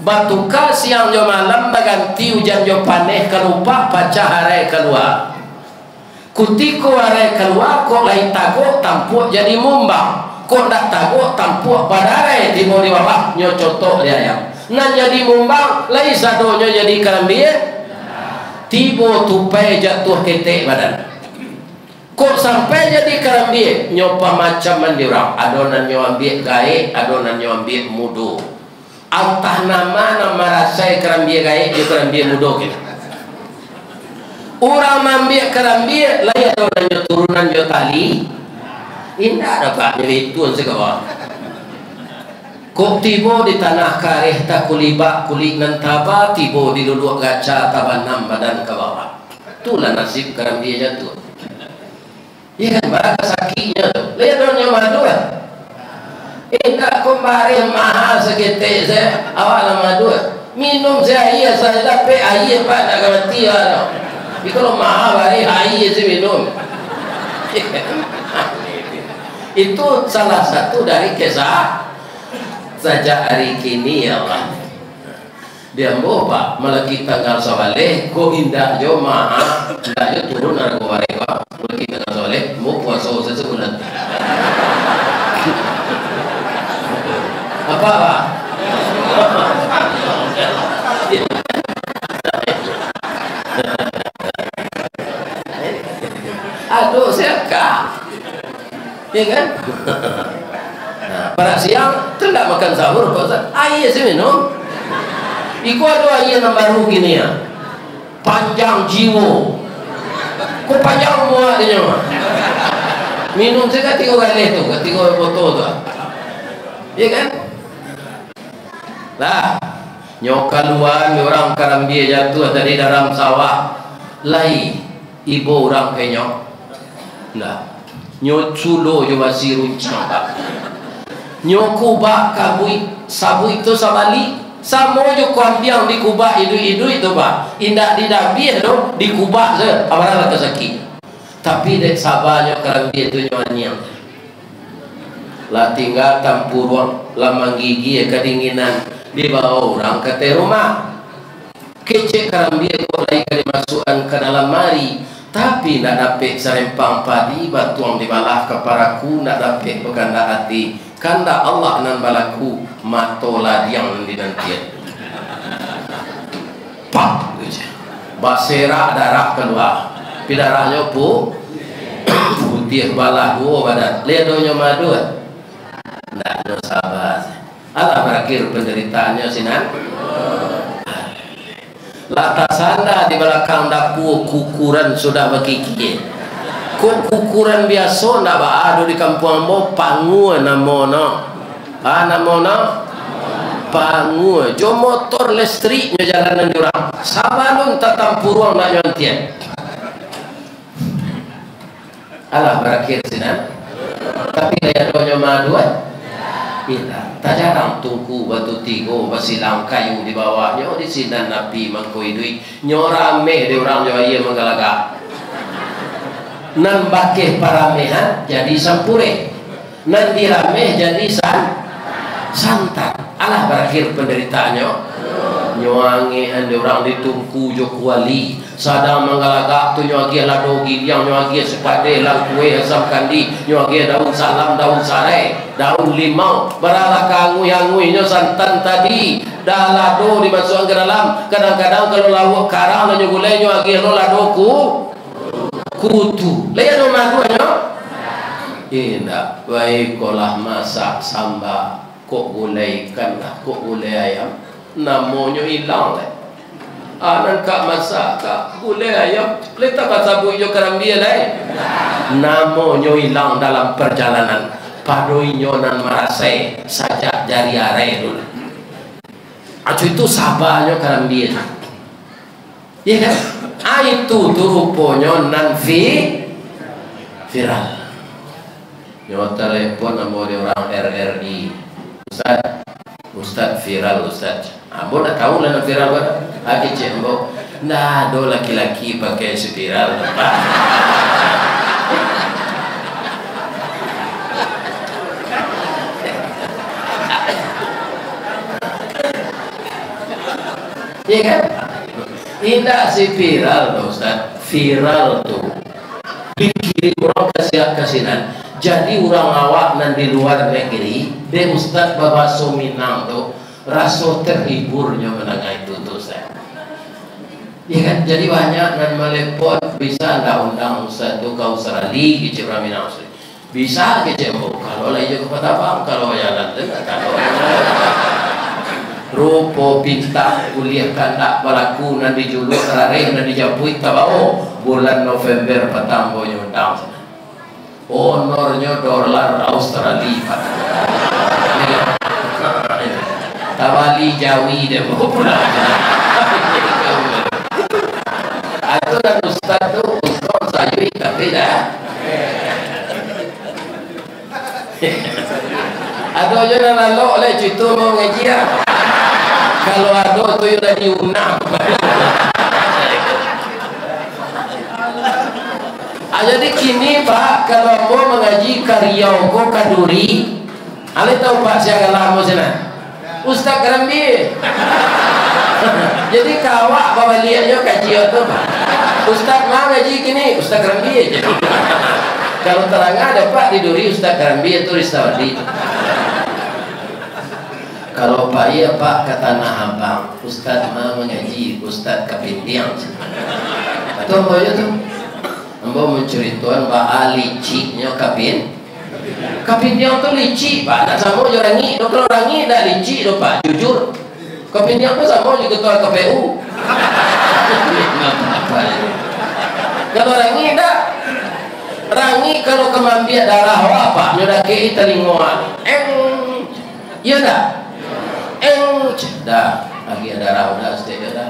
Batuka siang jo malam baganti hujan jo paneh kalupa baca are keluar. Kutiko are keluar kok lain tago tampuk jadi mumbang. Kok dak tago tampuk badare di mau di bawah nyo contoh dia yang. Nan jadi mumbang lain sadonya jadi karambie. Tibo tupai jatuh ketek badan. Kok sampai jadi karambie nyopa macam mandirang. Adonan nyo ambil gae, adonan nyo ambil mudu. Altah nama rasai kerambia gaib dia kerambia mudok kita. Orang mambiak kerambia layak orang turunan jo tali. Indah dapat jadi tuan segala. Kok tibo di tanah kareh tak kulibak kulit nan taba tibo di luluk gaca tabanam badan ke bawah. Itulah nasib kerambia jatuh. Ya kan barang sakitnya tu. Lihat orang yang madu kan. Indah kembali mahal segitu saya awal madu. Minum saya air saya dapat air pada kemati orang. Tapi kalau mahal hari air saya minum. Itu salah satu dari kisah saja hari kini ya Allah. Dia bawa melaki tanggal sawale ko indah jo maha indah jo turun argo wareka melaki tanggal sawale mau puasa sesebulan. Apa? Aduh siapa? Ya kan? Nah, pada siang tidak makan sahur kok. Air sih minum. Iku ada air yang baru gini ya. Panjang jiwa. Kok panjang muat dia mah. Minum saya ketiga kali tu, ketiga botol tu. Ya kan? Lah, nyokaluan orang karambia jatuh dari dalam sawah. Lai ibu orang kenyok. Nah, nyoculo jo masih runcang. Nyokuba kabui sabu itu sabali samo jo kuambiang di kubah idu itu pak indak didabi do di kubah je awalnya kesaki tapi dek sabarnya kerambia itu nyoniang lah tinggal tampuruang lamang gigi kedinginan dibawa orang ke rumah kece kerambia kok lagi dimasukkan ke dalam mari tapi nak dapat serempang padi batuang dibalah keparaku nak dapat berganda hati kanda Allah nan balaku matola diang dinantian pak basera darah keluar pidarahnya putih balah dua badan ledonya madu ndak ada sabar Allah berakhir penderitaannya sinan latas anda di belakang dapur kukuran sudah berkiki kok kukuran biasa ndak ada di kampung ambo pangu namona namona pangu jo motor listriknya jalanan diorang sabalun tatam puruang nak nyontian alah berakhir sinan tapi daya donya madu ila tak jarang tungku batu tigo basilang kayu di bawahnya di sinan nabi mangkoi duit nyorame di orang Jawa ia menggalagak nan bakeh paramehan jadi sampure nan dirame jadi santan alah berakhir penderitaannya nyoangi ande orang ditungku jo kuali sadang menggalagak tu nyoagi lado gilyang nyoagi sepade lang kue asam kandi nyoagi daun salam daun sare daun limau beralah kangui-anguinya santan tadi dah lado dimasukkan ke dalam kadang-kadang kalau lawak karang dan nyogulai nyoagi lado kutu lihat rumah tuanya indah baik kolah masak samba kok gulai ikan kok gulai ayam namanya hilang leh anak kak masak kak gulai ayam letak bahasa bujo kerambia leh namanya hilang dalam perjalanan padoinyo nan marasai sajak jari are dulu acu itu sabarnya kerambia ya kan itu rupanya nan viral nyawa telepon sama orang RRI Ustaz viral Ustaz ambo nak tahu lah nak viral apa lagi cik ambo nah do laki-laki pakai spiral apa iya kan indah si viral tuh Ustaz viral tuh dikirim orang kasihan jadi orang awak nan di luar negeri de Ustaz babaso Minang tuh rasa terhiburnya menengah itu tuh Ustaz ya kan jadi banyak nan melepot bisa undang Ustaz tuh ke Australia gitu Minang bisa gitu kalau lagi ke Patapang kalau jalan tengah kalau rupo bintang kuliah kandak berlaku nan dijuluk rareh nan dijapui tabao bulan November patambo nyundang honornya dolar Australia tawali jawi dia mau pulang itu dan ustaz tu ustaz saya tapi dah ada je nak lalu oleh cerita mau ngaji lah. Kalau ada tu yang dah diundang jadi kini Pak kalau mau mengaji karyau ko kaduri ale tahu Pak siapa lama sana Ustaz Kerambi jadi kawak bawa liatnya kaji tu Pak Ustaz mah ngaji kini Ustaz Kerambi aja kalau terang ada Pak di duri Ustaz Kerambi itu Ristawadi kalau Pak iya Pak ke Tanah Abang Ustaz mah mengaji Ustaz Kapindiang atau apa aja tuh Ambo menceritakan Pak liciknya Kapindiang tuh licik Pak nak sama je rangi kalau rangi dah licik tu Pak jujur Kapindiang tu sama je ketua KPU kalau rangi dah rangi kalau kemambiak darah apa nyoda kei telingoan iya dah dah lagi ada raudah sedih dah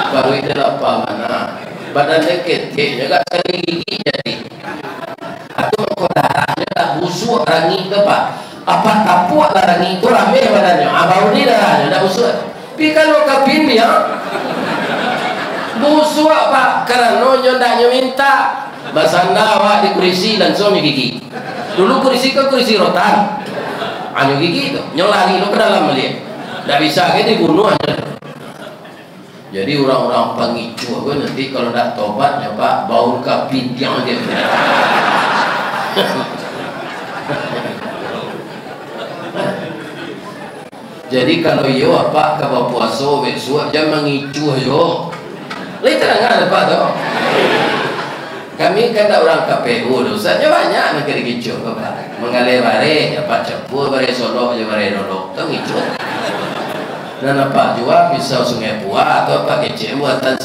baru itu apa mana badan deket juga sekali gigi jadi atau kau darahnya tak busuk rangi ke Pak apa tapuak lah rangi itu rame badannya abau ni darahnya tak busuk tapi kalau kapin dia busuk Pak karena nyondaknya minta basanda awak di kurisi langsung gigi dulu kurisi ke kurisi rotan hanya gigi itu nyolari lo ke dalam melihat tidak bisa kita dibunuh aja jadi orang-orang pengicu aku nanti kalau tak tobat ya Pak bau kapindiang dia jadi kalau yo apa ke puasa besok jangan mengicu yo lain terang Pak tu kami kan tak orang KPU dosanya banyak nak kira-kira Bapak mengalir bare apa cepur bare Solo je bare Dolok tu ngicu dan apa juga pisau Sungai Buah atau apa kecil buatan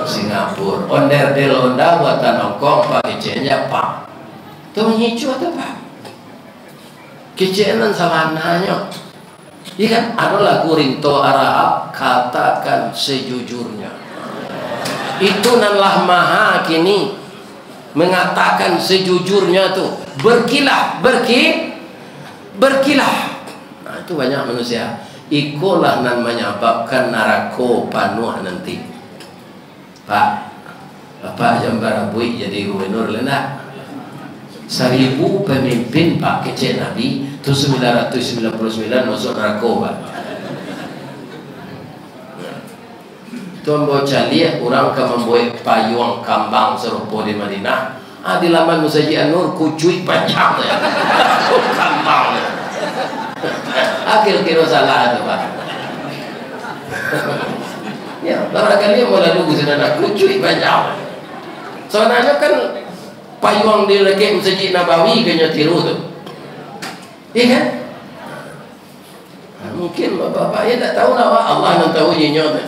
Singapura onderdil Honda buatan Hongkong apa kecilnya Pak tu ngicu atau Pak kecilan salananya iya kan ada lagu Rinto Arab katakan sejujurnya itu nanlah maha kini mengatakan sejujurnya tuh berkilah nah itu banyak manusia ikulah nan menyebabkan narako panuh nanti Pak Bapak Jambar Abui jadi gubernur lena 1000 pemimpin Pak kecil Nabi itu 999 masuk narkoba tuan bocah lihat orang akan membuat payung kambang serupa di Madinah di laman Musajid An-Nur kucuy panjang ya kambang akhir kira salah tu Pak ya barangkali mau lalu ke sana kucuy panjang soalnya kan payung di lekek Masjid Nabawi kena tiru tu iya kan mungkin bapak ya tak tahu lah Allah yang tahu nyinya tu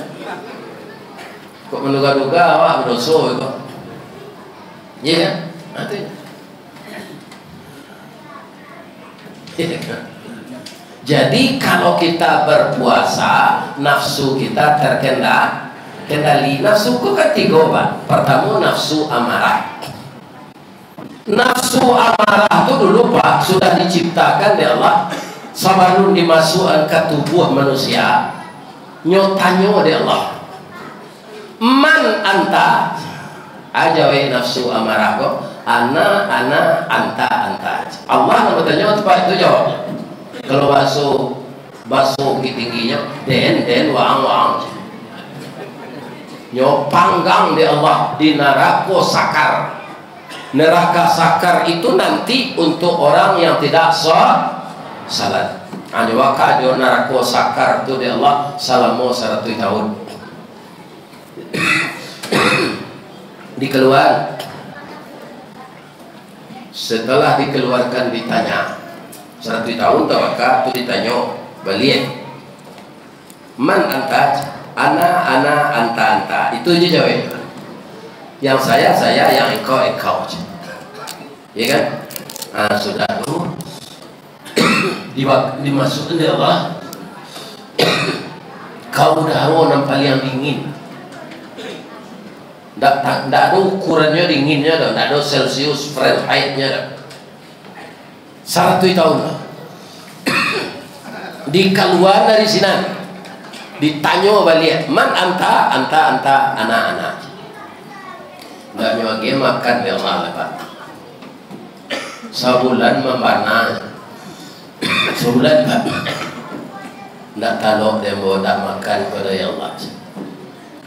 kok menduga-duga awak berdosa itu iya kan jadi kalau kita berpuasa nafsu kita terkendali nafsu itu kan 3 Pak pertama nafsu amarah itu dulu Pak sudah diciptakan oleh Allah sebelum dimasukkan ke tubuh manusia nyotanya oleh Allah man anta aja we nafsu amarah kok ana anta Allah nak bertanya apa itu jawab kalau basuh tingginya den wang nyo panggang di Allah di neraka sakar itu nanti untuk orang yang tidak salat anjwaka di neraka sakar itu di Allah salamu 100 tahun dikeluar setelah dikeluarkan ditanya 100 tahun tawakal itu ditanya balik Man anta, ana, anta. Itu aja jawab. Yang saya, yang engkau. Ya kan? Sudah tuh dimasukkan oleh Allah. Kau dah nampak yang dingin. Tak ada ukurannya dinginnya, tak ada Celsius Fahrenheitnya. 100 tahun lah. Dikeluar dari sini, ditanya balik, man anta, anak. Tak nyuagi makan ya Allah Pak. Sebulan membana, sebulan Pak. Tak talok dia tak makan kepada ya Allah.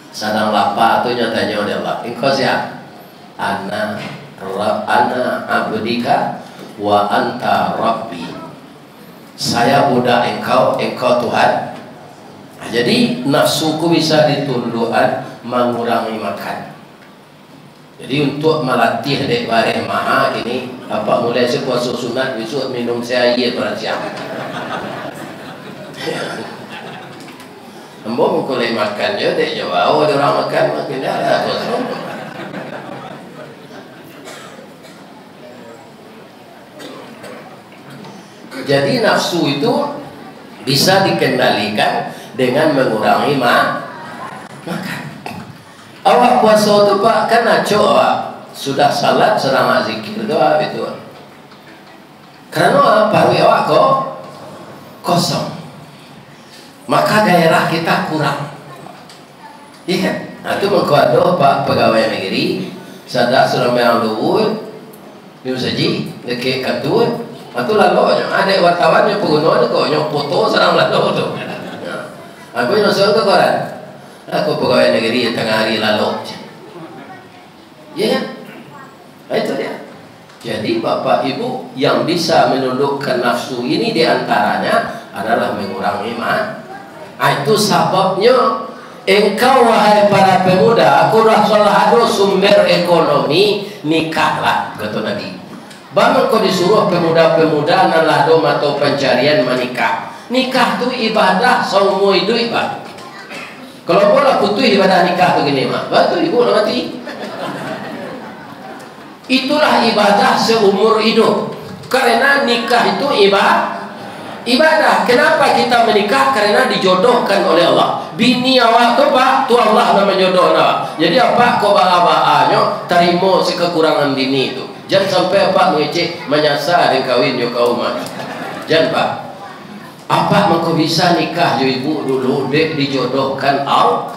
Sadang lapar tu nyatanya oleh Allah. Engkau siapa? Ana abdika wa anta rabbi. Saya budak engkau Tuhan. Jadi nafsuku bisa ditundukkan mengurangi makan. Jadi untuk melatih dek bareng maha ini apa mulai puasa sunat besok minum saya air bersiap. Ambo mengkulai makan je dek jauh ada orang makan makin dah kosong. Jadi nafsu itu bisa dikendalikan dengan mengurangi makan. Awak puasa tu Pak kan naco awak sudah salat sedang zikir doa itu. Karena paru awak kosong. Maka gairah kita kurang. Iya kan? Itu mengkuado Pak pegawai negeri sadar sudah memang luhur ni saji dekat katut. Itu lalu ada wartawan yang pengguna kau yang foto serang lalu tu. Aku yang soal tu koran. Aku pegawai negeri yang tengah hari lalu. Ya kan? Itu dia. Jadi Bapak Ibu yang bisa menundukkan nafsu ini diantaranya adalah mengurangi makan. Itu sebabnya engkau wahai para pemuda, aku rasalah ada sumber ekonomi, nikahlah kata Nabi. Bangun kau disuruh pemuda-pemuda naladom atau pencarian menikah. Nikah tu ibadah semua hidup Pak. Kalau bola putus ibadah nikah begini mah, betul ibu nak mati. Itulah ibadah seumur hidup. Karena nikah itu ibadah. Kenapa kita menikah? Karena dijodohkan oleh Allah. Bini awak tu Pak, tu Allah nama jodoh awak. Jadi apa kau baha-bahanyo terima sekekurangan dini itu. Jangan sampai apa mengecek menyasar dan kawin yo kaum mah. Jangan Pak. Apa engkau bisa nikah yo ibu dulu dek dijodohkan Allah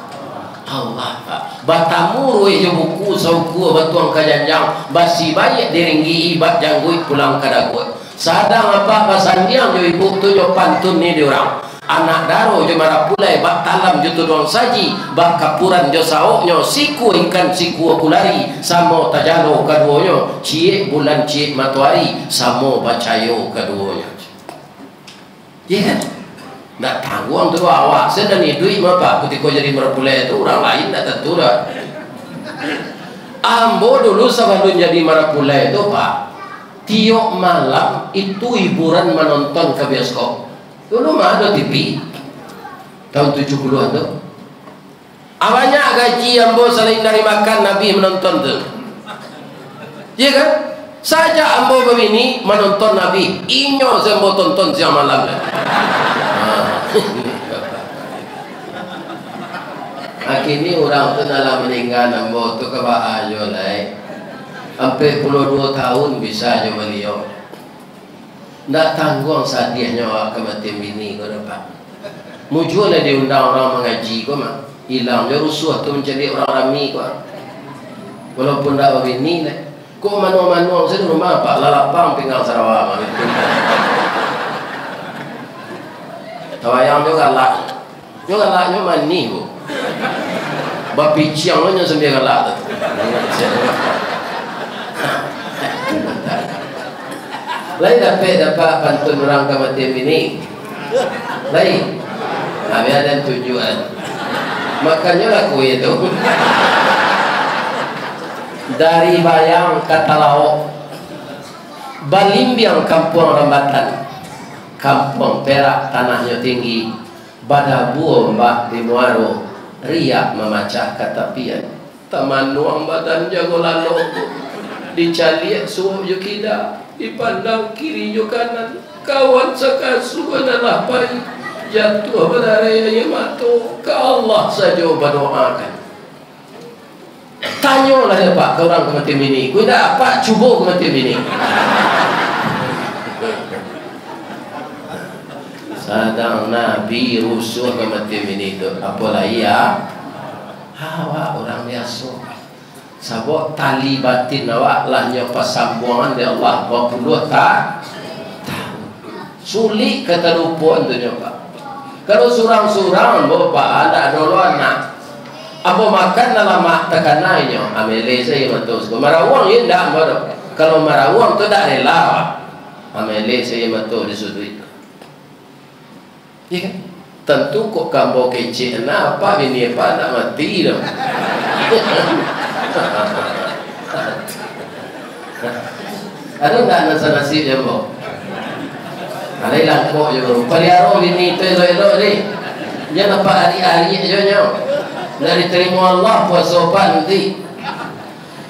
Pak. Batamu ruih yo buku sauku batuang kajanjang basi banyak diringgi ibat janggui pulang kadagut. Sadang apa basandiang yo ibu tu yo pantun ni diorang. Anak daro jo marah pulai bak talam jo tudong saji bak kapuran jo saoknyo siku ikan siku kulari samo tajalo kaduonyo cie bulan cie matahari samo bacayo kaduonyo. Ya kan? Nak tanggung tu awak sedang duit apa ketika jadi marapulai itu orang lain tak tentu dah. Ambo dulu sebelum jadi marapulai itu Pak, tiap malam itu hiburan menonton ke bioskop. Dulu mah ada TV tahun 70-an tu. Banyak gaji ambo selain dari makan Nabi menonton tu. Ya kan? Saja ambo begini menonton Nabi. Inyo sembo tonton siang malam. Akhirnya orang tu dalam meninggal ambo tu ke ayo lai. Sampai 22 tahun bisa aja beliau. Tak tanggung sadiahnya awak kematian bini kau dapat. Muncul lah diundang orang mengaji kau mah. Hilang dia rusuh tu mencari orang rami kau. Walaupun tak begini lah. Kau manual-manual saya rumah Pak Lalapang pinggang Sarawak mah. Tawayang juga galak. Dia galaknya mani bu. Bapi ciang lah sambil galak tu. Lain dapat pantun orang kematian bini. Lain. Kami ada tujuan. Makanya laku itu. Dari Bayang ke Talaok, Balimbiang kampung Rambatan, kampung Perak tanahnya tinggi, pada buah mbak di muaro riak memacah kata pian tamanuang badan jago lalu dicaliak suhu yo kida dipandang kiri yo kanan kawan sekasu adalah pai jatuh pada raya matu ke Allah saja berdoakan. Tanyalah ya Pak ke orang kemati ini, ku dah apa cuba kemati ini. Sadang Nabi rusuh kemati ini tu, apalah ya? Awak orang biasa. Sabok tali batin awak lahnya pasambungan dari Allah berpuluh tak. Sulit kata lupa tu Pak. Kalau surang-surang bapak ada dulu anak. Apa makan dalam mak tekanainya amele saya matus marawang ye ndak baru kalau marawang tu dak rela amele saya matus disudui ya kan tentu kok kambo kecil na apa ini apa nak mati dah ada ndak nasi jambo ada ilang kok je baru paliaro ini tu elok ni jangan apa hari-hari je nyo dari terima Allah puasa nanti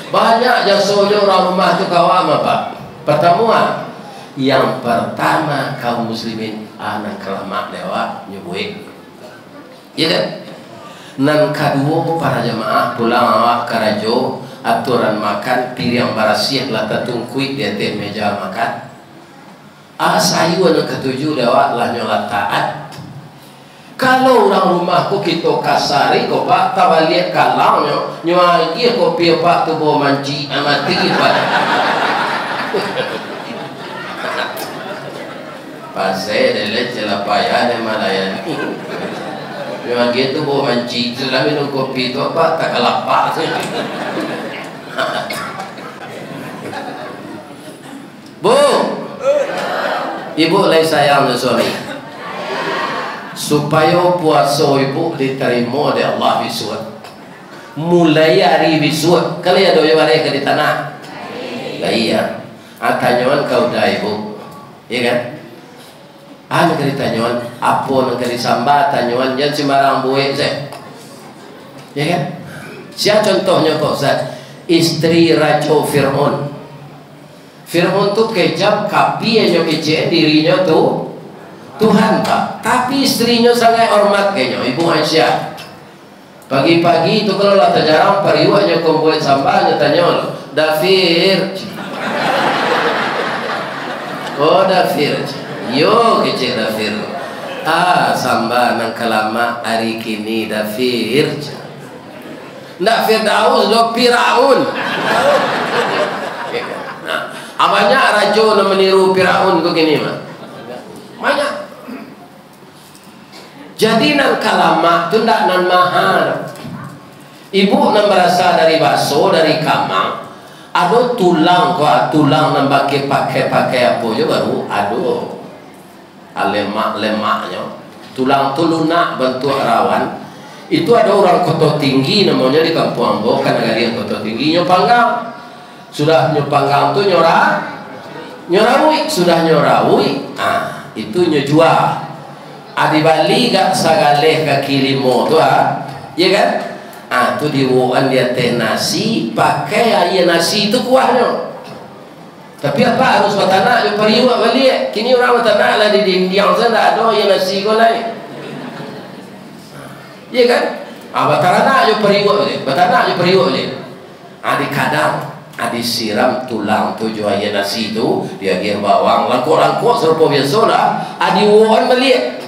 banyak jasa orang rumah tu kawam apa pertemuan yang pertama kaum muslimin anak kelamak lewat nyubuik ya kan nan kedua para jemaah pulang awak karajo aturan makan piring barasiah lata tungkuit di atas meja makan sayu anak ketujuh lewat lah nyolat taat. Kalau orang rumahku kita kasari kau pak tabaliak kalau nyoa dia kau pia pak tu bawa manci amati pak. Pasal dia celah payah dia malayan. Nyoa dia tu bawa manci sudah minum kopi tu pak tak kalapak tu. Bu, ibu lagi sayang dengan suami. Supaya puasa ibu diterima oleh Allah bisut. Mulai hari bisut. Kalau ada yang ada di tanah. Iya. Tanyawan kau dah ibu. Ya kan? Negeri tanyawan. Apa negeri sambat tanyawan. Jangan sembarang buik saya. Ya kan? Siapa contohnya Pak Ustaz? Istri Raja Fir'aun. Fir'aun tu kejam kapi yang kecil dirinya tu Tuhan Pak, tapi istrinya sangat hormat kayaknya Ibu Aisyah. Pagi-pagi itu kalau lah terjarang pariwaknya kompoit sambalnya tanya Dafir. Oh Dafir. Yo kecil Dafir. Sambal nang kelama hari kini Dafir. Ndak Firdaus do Firaun. Nah, banyak raja nak meniru Firaun tu kini mah. Banyak. Jadi nan kalama tu ndak nan mahal. Ibu nan berasal dari bakso dari kamang. Ada tulang nan pakai apa je baru aduh. Lemak-lemaknya. Tulang tu lunak bentuk rawan. Itu ada orang Kota Tinggi namanya di Kampung Ambo kan negara Kota Tinggi nyopanggang. Sudah nyopanggang tu nyorawi sudah nyorawi. Itu nyojual. Adi Bali gak sagaleh kaki limo tu ya kan? Tu diwoan dia teh nasi pakai air nasi itu kuahnya. Tapi apa harus watana yo pariwa balik. Kini orang watana lah di Indian sana ada air nasi ko lain. Ya kan? Batana yo pariwa balik. Batana yo pariwa balik. Adi kadang adi siram tulang tu jo air nasi tu dia gir bawang langkok-langkok serupa biasa lah. Adi woan balik.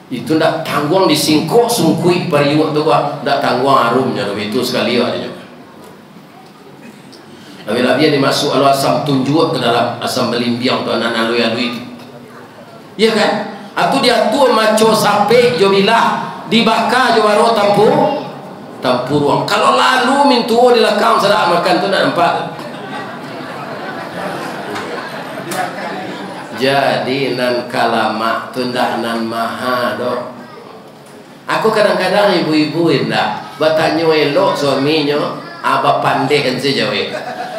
Itu ndak tangguang disingkok sungkui pariwak tu pak ndak tangguang arumnya itu sekali adanya. Bila dia dimasuk alu asam tunjuk ke dalam asam belimbiang tu anak alui-alui itu. Iya kan? Atau dia tu maco sape jo bilah dibakar jo baru tampur ruang. Kalau lalu mintu di lakang sedap makan tu nak nampak. Jadi nan kalama tu ndak nan maha dok. Aku kadang-kadang ibu-ibu indah bertanya elok suaminya apa pandai kan saja we.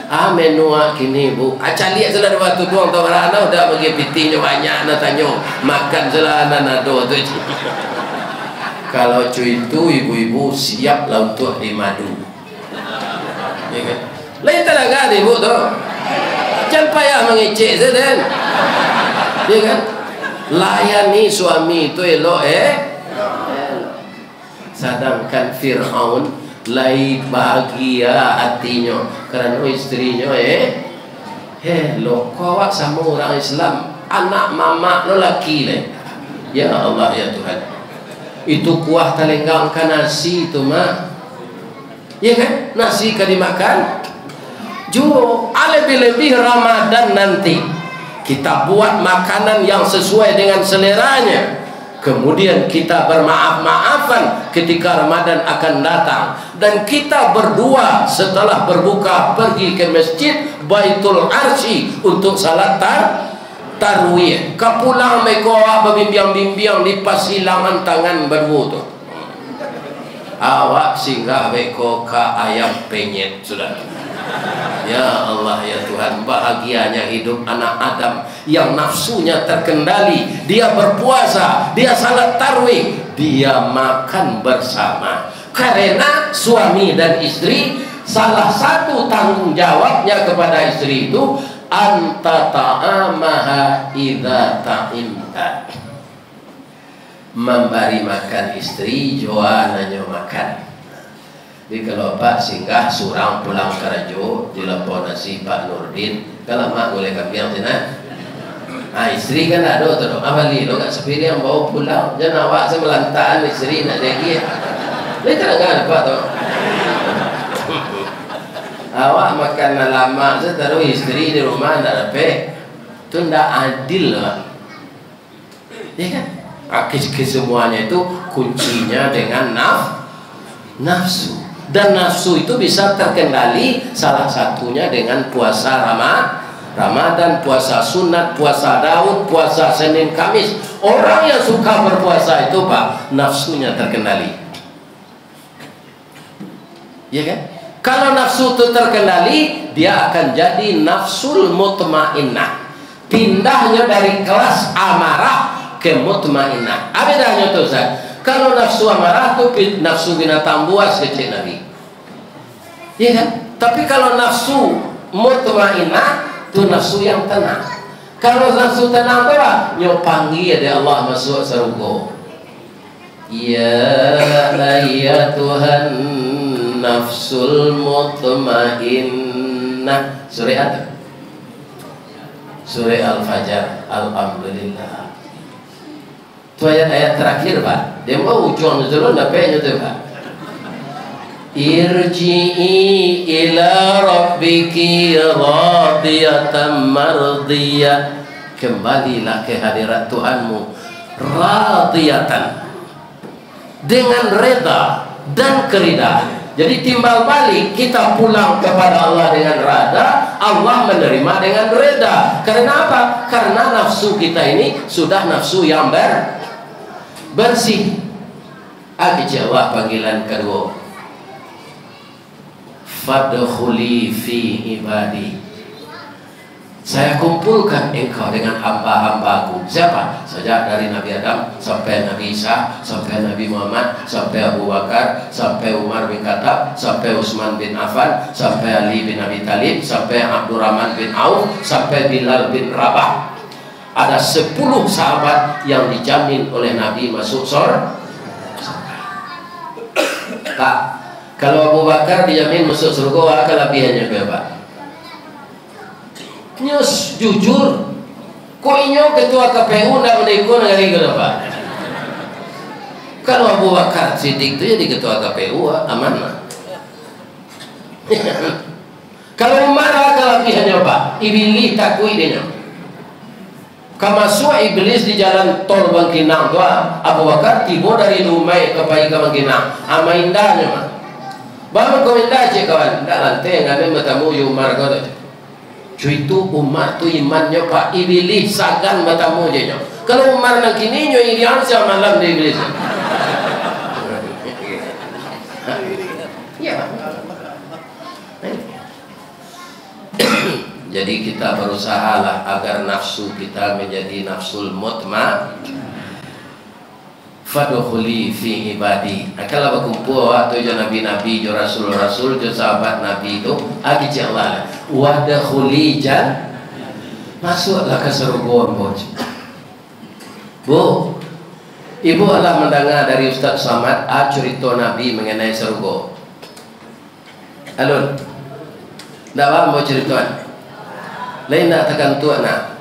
menua kini bu lihat sudah ada waktu tuang tau rana udah bagi pitinya banyak na tanyo makan selana nado tu. Kalau cuy itu ibu-ibu siap lah untuk dimadu, ya kan? Lain talaga ibu tu, jangan payah mengecek saja, ya kan? Layani suami itu elok sedangkan Fir'aun lai bahagia hatinya karena istrinya lo kawat sama orang Islam anak mama lo laki le. Ya Allah ya Tuhan, itu kuah talenggangkan nasi itu mah, ya kan? Nasi kan dimakan jo lebih-lebih Ramadan nanti kita buat makanan yang sesuai dengan seleranya, kemudian kita bermaaf-maafan ketika Ramadan akan datang, dan kita berdua setelah berbuka pergi ke masjid Baitul Arsy untuk salat tarwih. Kapulang mekoa berbimbang-bimbang di pasilangan tangan berwudu. Awak singgah beko ka ayam penyet sudah. Ya Allah ya Tuhan, bahagianya hidup anak Adam yang nafsunya terkendali. Dia berpuasa, dia salat tarwih, dia makan bersama. Karena suami dan istri, salah satu tanggung jawabnya kepada istri itu anta ta'amaha idza ta'imta, memberi makan istri joananya makan. Jadi kalau Pak singgah surang pulang karajo dilepon nasi Pak Nurdin, kalau mak boleh kambiang tina. Istri kan ada tu, abali lo kat sepiri yang bawa pulang, jangan awak semelantaan istri nak lagi. Dia tak ada apa tu. Awak makan lama taruh istri di rumah tak dapat, tu tidak adil lah. Ya kan? Kesemuanya itu kuncinya dengan nafsu. Dan nafsu itu bisa terkendali salah satunya dengan puasa Ramadan, puasa sunat, puasa Daud, puasa Senin Kamis. Orang yang suka berpuasa itu Pak, nafsunya terkendali, ya kan? Kalau nafsu itu terkendali, dia akan jadi nafsul mutmainnah, pindahnya dari kelas amarah ke mutmainnah. Apa bedanya itu Ustaz? Kalau nafsu amarah itu nafsu binatang buas kecil Nabi, ya kan? Tapi kalau nafsu mutmainnah itu nafsu yang tenang. Kalau nafsu tenang apa? Nyopangi ada Allah masuk surga. Ya Tuhan nafsul mutmainnah. Surah Al-Fajr. Alhamdulillah. Itu ayat terakhir Pak. Dia mau ujung dulu dapatnya tu Pak. Irji'i ila rabbiki radiyatan mardiyah. Kembalilah ke hadirat Tuhanmu radiyatan, dengan reda dan keridaan. Jadi timbal balik kita pulang kepada Allah dengan reda, Allah menerima dengan reda. Karena apa? Karena nafsu kita ini sudah nafsu yang bersih. Jawab panggilan kedua, fadkhuli fi ibadi, saya kumpulkan engkau dengan hamba-hambaku. Siapa? Sejak dari Nabi Adam sampai Nabi Isa, sampai Nabi Muhammad, sampai Abu Bakar, sampai Umar bin Khattab, sampai Utsman bin Affan, sampai Ali bin Abi Thalib, sampai Abdurrahman bin Auf, sampai Bilal bin Rabah. Ada 10 sahabat yang dijamin oleh Nabi masuk surga. Pak, kalau Abu Bakar dijamin masuk surga, kelebihannya berapa? Nyus jujur, kok inyo ketua KPU ndak mendekor kali ke Pak? Kalau Abu Bakar Siddiq itu jadi ketua KPU aman lah. Kalau Umar kelebihannya Pak, iblis takui dia. Kamasuk iblis di jalan tol Bangkinang tu Abu Bakar tiba dari Dumai ke Pai ke Bangkinang. Ama indahnya mah. Baru kau indah je kawan, ndak lantai ngabe bertemu Umar kau tu. Cuy itu Umar tu imannya Pak, iblis sagan bertemu je. Kalau Umar nak kini nyo irian siang malam di iblis. Ya. Jadi kita berusahalah agar nafsu kita menjadi nafsul mutma. Fadkhuli fi ibadi. Kalau berkumpul waktu jo nabi-nabi, jo rasul-rasul, jo sahabat nabi itu, agi Allah. Wadkhuli jan, masuklah ke surga, Bu. Ibu Allah mendengar dari Ustaz Samad cerita Nabi mengenai surga. Alun, tak faham mau cerita? Lain nak tekan tua nak.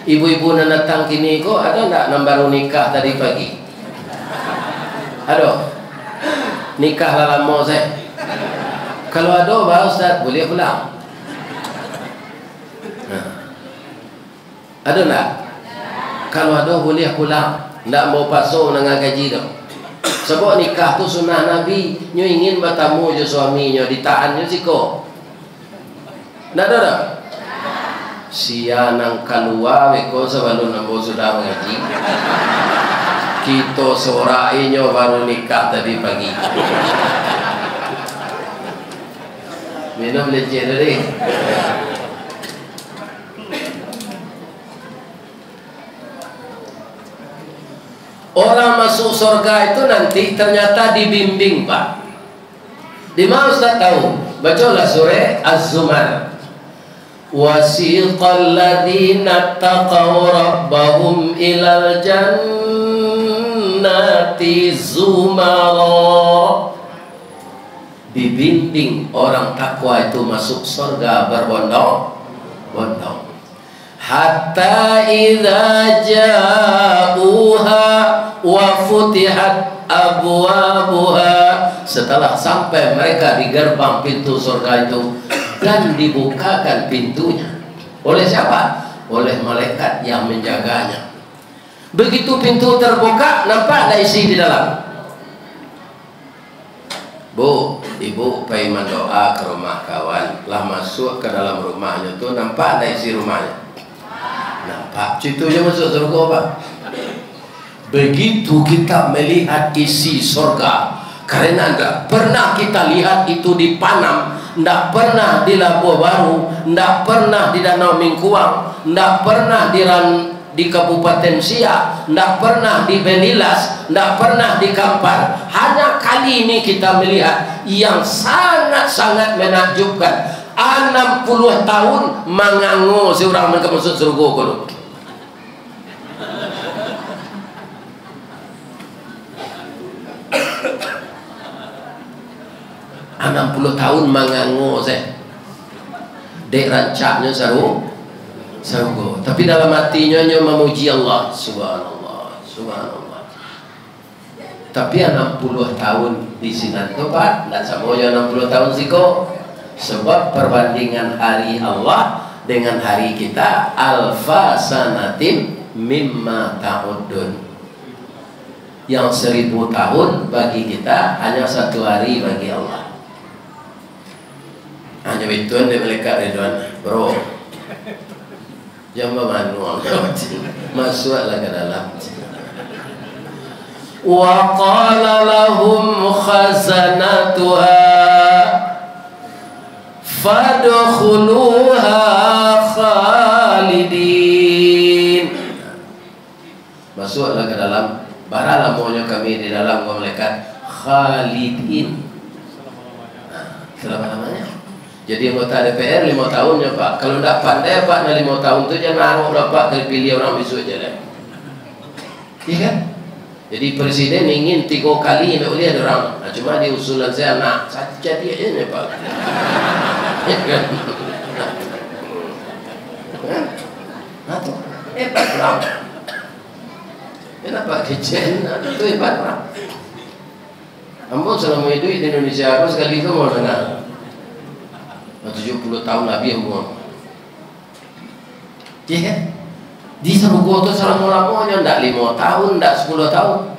Ibu-ibu nak datang kini kok ada tak yang baru nikah tadi pagi? Ada? Nikah lah lama saya. Kalau ada Pak Ustaz boleh pulang. Ada tak? Kalau ada boleh pulang. Tak mau pasang dengan gaji tu. Sebab nikah tu sunnah Nabi. Nyo ingin bertamu je suaminya, ditahan je siko. Tak ada tak? Sia nang keluar weko sebelum nambo sudah mengaji. Kita sorainya baru nikah tadi pagi. Minum leceh tadi. Orang masuk surga itu nanti ternyata dibimbing, Pak. Di mana Ustaz tahu? Bacalah surah Az-Zumar. Wasiqal ladzina taqaw rabbahum ilal jannati zumara. Dibimbing orang takwa itu masuk surga berbondong-bondong. Hatta idza ja'uha wa futihat abwabuha. Setelah sampai mereka di gerbang pintu surga itu dan dibukakan pintunya. Oleh siapa? Oleh malaikat yang menjaganya. Begitu pintu terbuka, nampak ada isi di dalam. Bu, ibu pergi mendoa ke rumah kawan, lah masuk ke dalam rumahnya tu, nampak ada isi rumahnya. Nampak, contohnya masuk surga, Pak. Begitu kita melihat isi surga, karena tidak pernah kita lihat itu di Panam, tidak pernah di Labuan Baru, tidak pernah di Danau Mingkuang, tidak pernah di Kabupaten Siak, tidak pernah di Benilas, tidak pernah di Kampar. Hanya kali ini kita melihat yang sangat-sangat menakjubkan. 60 tahun mengangu seorang mereka masuk surga kalau. Enam 60 tahun mengangu saya. Dek rancaknya seru. Tapi dalam hatinya memuji Allah. Subhanallah, subhanallah. Tapi 60 tahun di sini tu Pak, tak sama je 60 tahun siko. Sebab perbandingan hari Allah dengan hari kita alfa sanatim mimma ta'udun. Yang 1000 tahun bagi kita hanya 1 hari bagi Allah. Hanya itu yang malaikat Ridwan, bro. Jangan manual. Masuklah ke dalam. Wa qala lahum khazanatuha fadkhuluha khalidin. Masuklah ke dalam. Baralah maunya kami di dalam malaikat khalidin. Selama-lamanya. Jadi anggota DPR 5 tahunnya Pak. Kalau tidak pandai Pak, 5 tahun itu jangan naruh Pak, pilih orang besok je lah. Iya kan? Jadi presiden ingin 3 kali nak boleh ada orang. Nah, cuma di usulan saya nak saja dia je Pak. Ya kan? Nah tu hebat orang. Kenapa kecil? Itu hebat orang. Ampun selama hidup di Indonesia apa sekali itu mau dengar. 70 tahun Nabi yang buang. Ya kan? Di surga itu selama-lamanya tidak 5 tahun, tidak 10 tahun.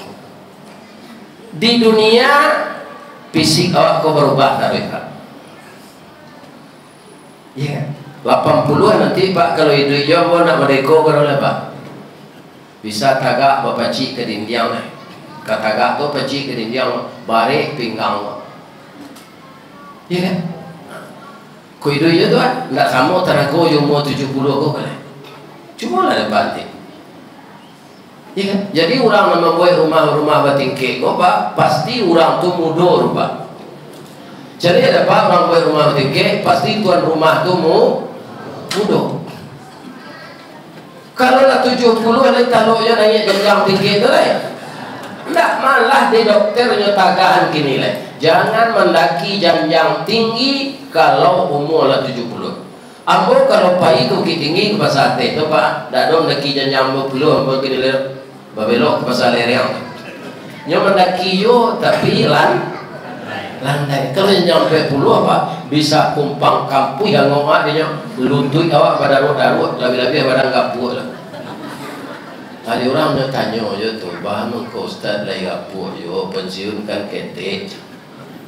Di dunia fisik awak kau berubah tak Pak? Ya kan? 80-an nanti Pak kalau hidup jauh nak merdeka kalau Pak. Bisa tagak berpacik ke dinding. Katagak tu pacik ke dinding, barik pinggang. Ya kan? Kuidu je tu kan, nak kamu terago umur 70 kau boleh. Cuma lah depan ni. Ya kan? Jadi orang yang membuat rumah-rumah bertingkik kau pak, pasti orang tu muda pak. Jadi ada pak orang buat rumah bertingkik, pasti tuan rumah tu muda. Kalau nak 70 ada taluknya naik jenjang tinggi tu lah. Tak malah di dokter nyatakan kini lah. Jangan mendaki jenjang tinggi kalau umur lah 70. Ambo kalau pai tu tinggi ke pasar teh tu pak, dak dong daki jenjang 20 ambo kini le babelok ke pasar lereng. Nyo mendaki yo tapi landai. Kalau jenjang 40 apa bisa kumpang kampu yang ngomak dia luntui awak pada darut lebih-lebih pada gapuk lah. Ada orang yang tanya je tu, bahan kau ustaz lagi gapuk yo pensiun kan ketek.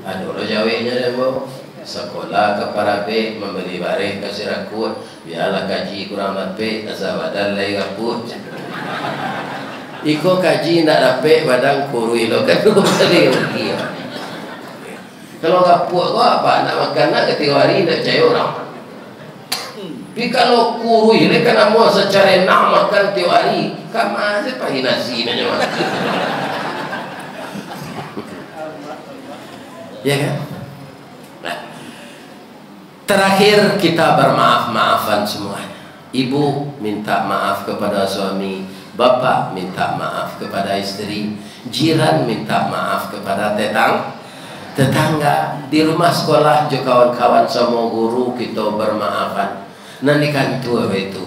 Ada orang jawabnya dia bawa sekolah ke Parabe membeli bareh kasih rakut biarlah kaji kurang dapat asal badan lagi gapuk. Iko kaji nak dapat badan kurui lo kan tu tadi rugi. Kalau gapuk kau apa nak makan nak ketiga hari nak percaya orang. Tapi kalau kurui ni kan mau secara nak makan tiap hari, kan masih pagi nasi nanya makan. Ya kan? Nah, terakhir kita bermaaf-maafan semuanya. Ibu minta maaf kepada suami, bapa minta maaf kepada istri, jiran minta maaf kepada tetangga, di rumah sekolah juga kawan-kawan sama guru kita bermaafan. Nanti kan tua itu.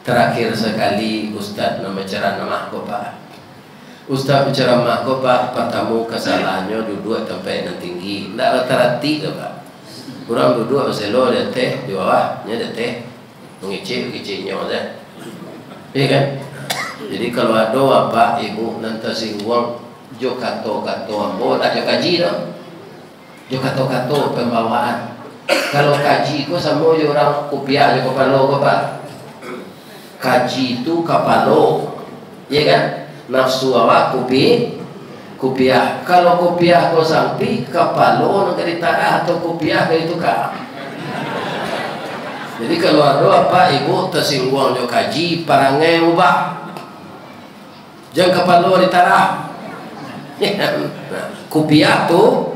Terakhir sekali Ustaz nama ceramah ko Pak. Ustaz berceramah ko Pak, pertama kesalahannya duduk tempat yang tinggi, ndak rata-rati ke Pak. Orang duduk selo ada teh di bawahnya ada teh, mengicik-ngiciknya ada. Iya kan? Jadi kalau ada apa ibu nanti singgung jo kato-kato ambo tak jo kaji dah. Jo kato-kato pembawaan. Kalau kaji ku sama jo orang kopiah jo kapalo ko Pak. Kaji itu kapalo. Ya kan? Nafsu awak kopiah. Kalau kopiah ko sampai kapalo nak ditarah atau kopiah ke itu ka. Jadi kalau ada apa ibu tersinggung jo kaji parangai ubah. Jangan kapalo ditarah. Kopiah tu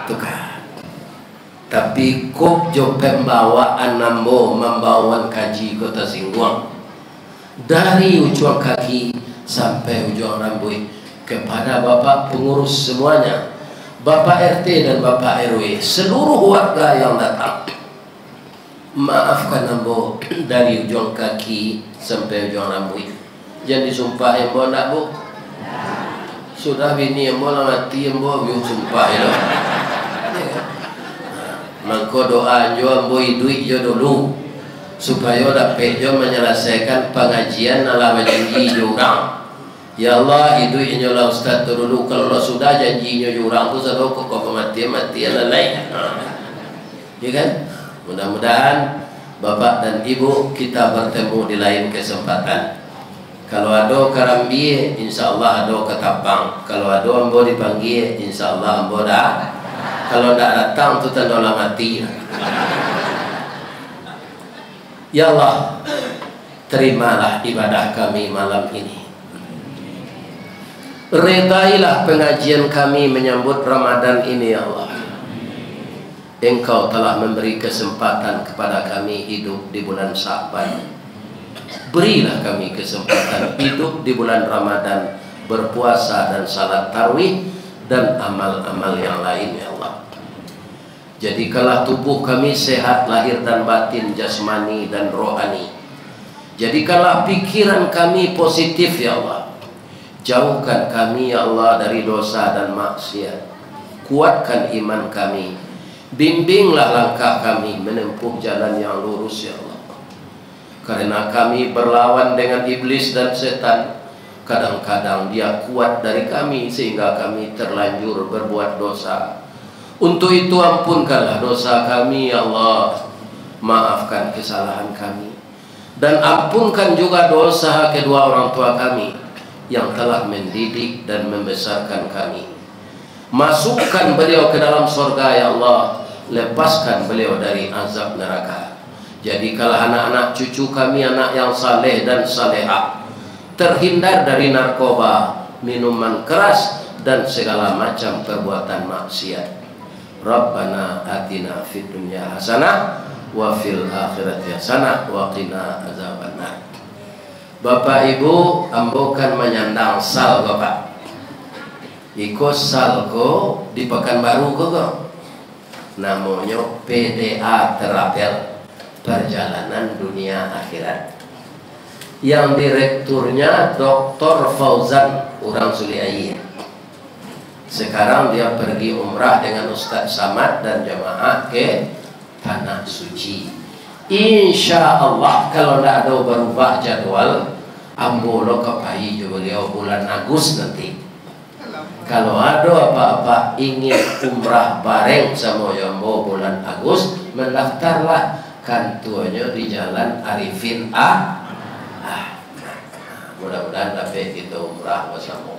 tukar. Tapi kok jo pembawaan nambo membawakan kaji kota singgung dari ujung kaki sampai ujung rambut kepada bapak pengurus semuanya, bapak RT dan bapak RW, seluruh warga yang datang, maafkan nambo dari ujung kaki sampai ujung rambut. Jangan disumpah yang bo nak bu. Sudah bini yang bola mati yang bola biung sumpah itu. Mangko doa jo ambo duit jo dulu supaya dapat jo menyelesaikan pengajian ala janji jo orang. Ya Allah duit jo lah ustaz tu dulu kalau sudah janjinya jo orang tu selalu kok mati lalai. Ya kan? Mudah-mudahan Bapak dan Ibu kita bertemu di lain kesempatan. Kalau ada karambi, insya Allah ada ketapang. Kalau ada ambo dipanggil, insya Allah ambo dah. Kalau tak datang tu tanda mati. Ya Allah, terimalah ibadah kami malam ini. Redailah pengajian kami menyambut Ramadan ini ya Allah. Engkau telah memberi kesempatan kepada kami hidup di bulan Sya'ban. Berilah kami kesempatan hidup di bulan Ramadan, berpuasa dan salat tarawih dan amal-amal yang lain ya Allah. Jadikanlah tubuh kami sehat lahir dan batin, jasmani dan rohani. Jadikanlah pikiran kami positif ya Allah. Jauhkan kami ya Allah dari dosa dan maksiat. Kuatkan iman kami. Bimbinglah langkah kami menempuh jalan yang lurus ya Allah. Karena kami berlawan dengan iblis dan setan, kadang-kadang dia kuat dari kami sehingga kami terlanjur berbuat dosa. Untuk itu ampunkanlah dosa kami ya Allah. Maafkan kesalahan kami dan ampunkan juga dosa kedua orang tua kami yang telah mendidik dan membesarkan kami. Masukkan beliau ke dalam surga ya Allah. lepaskan beliau dari azab neraka. Jadi kalau anak-anak cucu kami anak yang saleh dan salehah, terhindar dari narkoba, minuman keras, dan segala macam perbuatan maksiat. Rabbana atina fid dunya hasanah wa fil akhirati hasanah wa qina azabannar. Bapak Ibu, ambo kan menyandang sal Bapak. Iko sal ko di Pekanbaru kok. Namanya PDA Terapel, Perjalanan Dunia Akhirat. Yang direkturnya Dr. Fauzan Urang Suliayi. Sekarang dia pergi umrah dengan Ustadz Samad dan jamaah ke Tanah Suci. Insya Allah kalau tidak ada berubah jadwal, ambo lo kepai beliau bulan Agustus nanti. Kalau ada apa-apa ingin umrah bareng sama Yombo bulan Agustus, mendaftarlah kantornya di Jalan Arifin A. Mudah-mudahan dapat kita umrah bersama,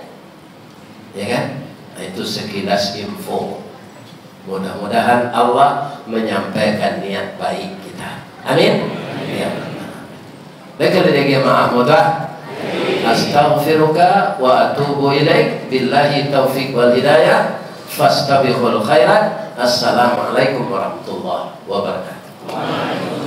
ya kan? Nah, itu sekilas info. Mudah-mudahan Allah menyampaikan niat baik kita. Amin. Ya. Baiklah lagi maaf mudah. Astaghfiruka wa atubu ilaik. Billahi taufiq wal hidayah. Fastabiqul khairat. Assalamualaikum warahmatullahi wabarakatuh.